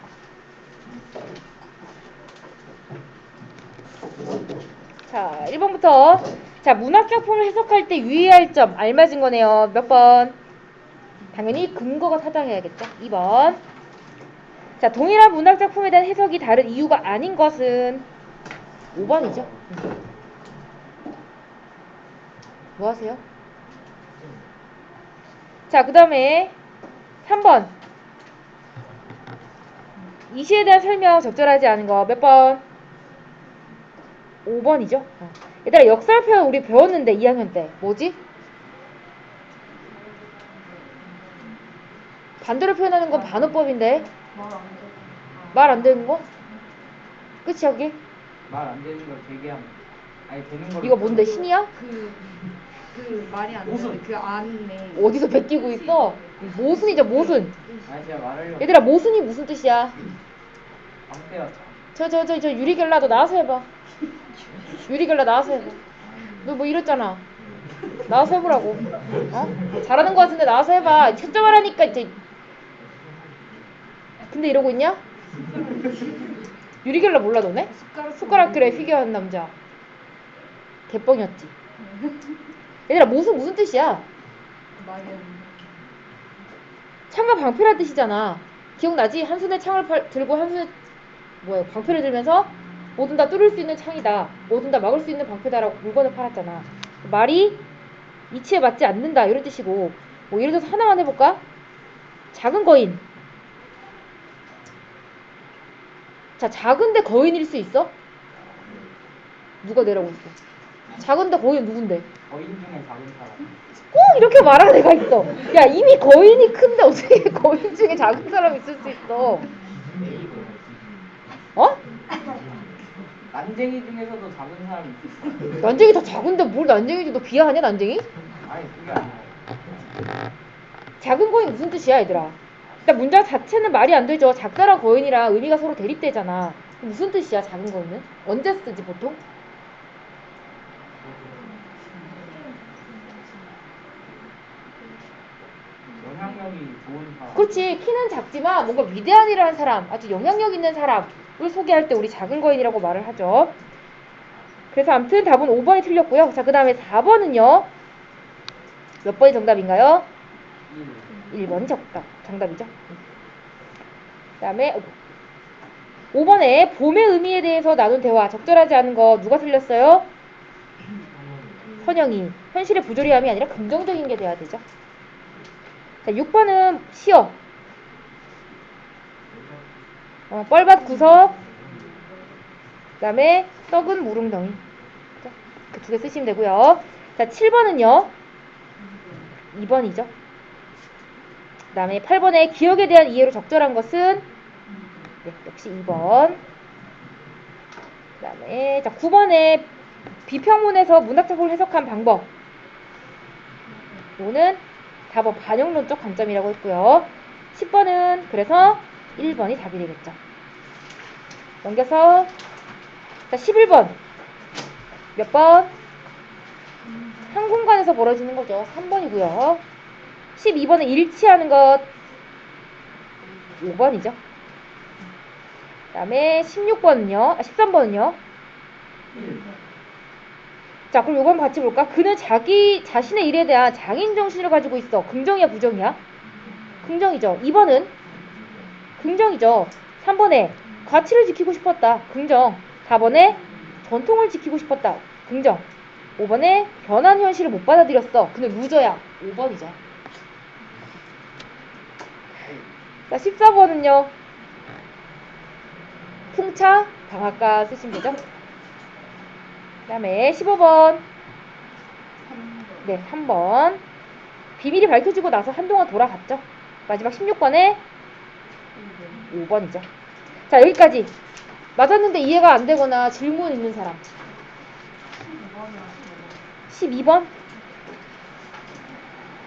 자, 1번부터. 자, 문학작품을 해석할 때 유의할 점. 알맞은 거네요. 몇 번? 당연히 근거가 타당해야겠죠. 2번. 자, 동일한 문학작품에 대한 해석이 다른 이유가 아닌 것은 5번이죠. 뭐 하세요? 자, 그 다음에 3번. 이 시에 대한 설명 적절하지 않은 거 몇 번? 5번이죠. 얘들아, 역설 표현 우리 배웠는데 2학년 때 뭐지? 반대로 표현하는 건 반어법인데 말 안 되는 거? 그치 여기? 말 안 되는 걸 되게 하면 아니 되는 걸 이거 뭔데? 신이야? 그 말이 안 되는데 그 안에 어디서 베끼고 있어? 모순이죠, 모순. 아니 제가 말하려고 얘들아, 모순이 무슨 뜻이야? 방패였잖아. 저 유리겔라 너 나와서 해봐. 유리겔라 나와서 해봐. 너 뭐 이랬잖아. 나와서 해보라고. 잘하는 거 같은데 나와서 해봐. 채점을 하니까 이제. 근데 이러고 있냐? 유리겔라 몰라 너네? 숟가락 그래 휘겨한 남자. 개뻥이었지. 얘들아, 모순 무슨 뜻이야? 창과 방패란 뜻이잖아. 기억나지? 한 손에 창을 들고 한 손에 방패를 들면서 뭐든 다 뚫을 수 있는 창이다. 뭐든 다 막을 수 있는 방패다라고 물건을 팔았잖아. 말이 이치에 맞지 않는다 이런 뜻이고, 뭐 예를 들어서 하나만 해볼까? 작은 거인. 자, 작은데 거인일 수 있어? 누가 내라고 했어? 작은데 거인 누군데? 거인 중에 작은 사람. 꼭 이렇게 말하는 애가 있어. 야, 이미 거인이 큰데 어떻게 거인 중에 작은 사람이 있을 수 있어? 어? 난쟁이 중에서도 작은 사람이 있어. 난쟁이 더 작은데 뭘 난쟁이지? 너 비하하냐 난쟁이? 아니 그게 아니라 작은 거인 무슨 뜻이야 얘들아? 일단 문장 자체는 말이 안 되죠. 작다랑 거인이랑 의미가 서로 대립되잖아. 무슨 뜻이야, 작은 거인은? 언제 쓰지, 보통? 영향력이 좋은 사람. 그렇지. 키는 작지만 뭔가 위대한 일을 한 사람, 아주 영향력 있는 사람을 소개할 때 우리 작은 거인이라고 말을 하죠. 그래서 아무튼 답은 5번이 틀렸고요. 자, 그 다음에 4번은요. 몇 번이 정답인가요? 1번이 정답이죠. 그 다음에 5번에 봄의 의미에 대해서 나눈 대화, 적절하지 않은 거 누가 틀렸어요? 선영이. 현실의 부조리함이 아니라 긍정적인 게 돼야 되죠. 자, 6번은 시어. 뻘밭 구석. 그 다음에 썩은 무릉덩이. 그 두 개 쓰시면 되고요. 자, 7번은요. 2번이죠. 그 다음에 8번에 기억에 대한 이해로 적절한 것은 네, 역시 2번. 그 다음에 자, 9번에 비평문에서 문학작품을 해석한 방법. 이거는 4번 반영론적 관점이라고 했고요. 10번은 그래서 1번이 답이 되겠죠. 넘겨서 자, 11번 몇 번? 한 공간에서 벌어지는 거죠. 3번이고요. 12번은 일치하는 것 5번이죠. 그 다음에 16번은요. 13번은요. 자, 그럼 요건 같이 볼까? 그는 자기 자신의 일에 대한 장인 정신을 가지고 있어. 긍정이야, 부정이야? 긍정이죠. 2번은 긍정이죠. 3번에 가치를 지키고 싶었다. 긍정. 4번에 전통을 지키고 싶었다. 긍정. 5번에 변한 현실을 못 받아들였어. 근데 루저야. 5번이죠. 자, 14번은요. 풍차, 방앗간 쓰시면 되죠. 그 다음에 15번. 네, 3번. 비밀이 밝혀지고 나서 한동안 돌아갔죠. 마지막 16번에 5번이죠. 자, 여기까지. 맞았는데 이해가 안 되거나 질문 있는 사람. 12번.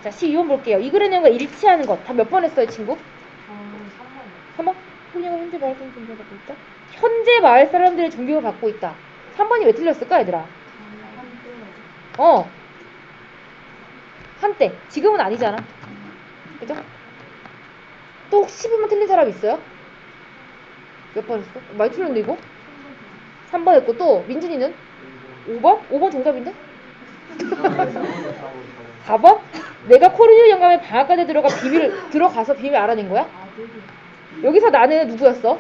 자, 12번 볼게요. 이 글의 내용과 일치하는 것. 다 몇 번 했어요, 친구? 3번. 소녀가 현재 마을 사람들의 존경을 받고 있다. 현재 마을 사람들의 존경을 받고 있다. 3번이 왜 틀렸을까, 얘들아? 한때. 지금은 아니잖아. 그죠? 또 12번 틀린 사람 있어요? 몇 번 했어? 많이 틀렸는데, 이거? 3번 했고, 또, 민준이는? 5번? 5번 정답인데? 4번? 내가 코르뉴 영감의 방앗간에 들어가서 비밀을 알아낸 거야? 여기서 나는 누구였어?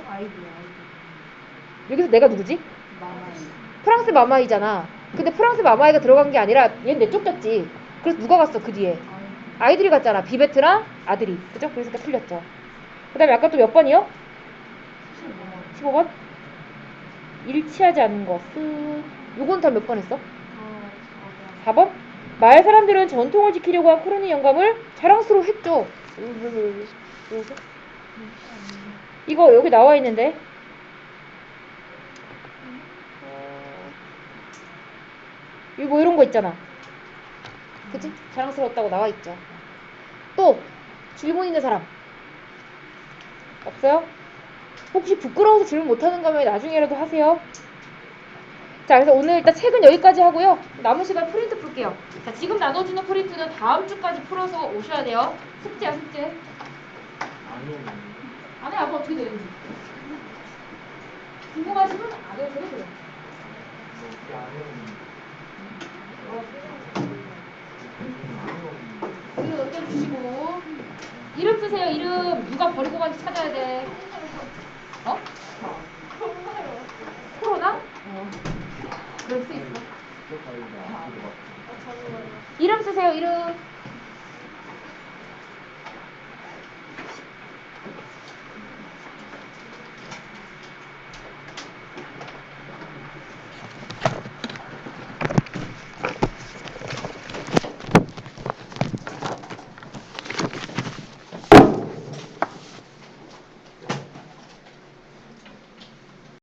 여기서 내가 누구지? 프랑스 마마이잖아. 근데 프랑스 마마이가 들어간 게 아니라 얘는 내쫓겼지. 그래서 누가 갔어 그 뒤에? 아이들이 갔잖아. 비베트랑 아들이. 그죠? 그래서 틀렸죠. 그 다음에 아까 또 몇 번이요? 15번? 일치하지 않는 것은 요건 다 몇 번 했어? 4번? 마을 사람들은 전통을 지키려고 한 코르니 영감을 자랑스러워했죠. 이거 여기 나와 있는데 이거 뭐 이런 거 있잖아. 그치? 자랑스러웠다고 나와 있죠. 또 질문 있는 사람 없어요? 혹시 부끄러워서 질문 못하는 거면 나중에라도 하세요. 자, 그래서 오늘 일단 책은 여기까지 하고요. 남은 시간 프린트 풀게요. 자, 지금 나눠주는 프린트는 다음 주까지 풀어서 오셔야 돼요. 숙제야, 숙제. 안 해, 아빠 어떻게 되는지. 궁금하시면 안 해도 돼요. 이름 넘겨주시고. 이름 쓰세요, 이름. 누가 버리고 간지 찾아야 돼. 어? 코로나? 그럴 수 있어. 이름 쓰세요, 이름.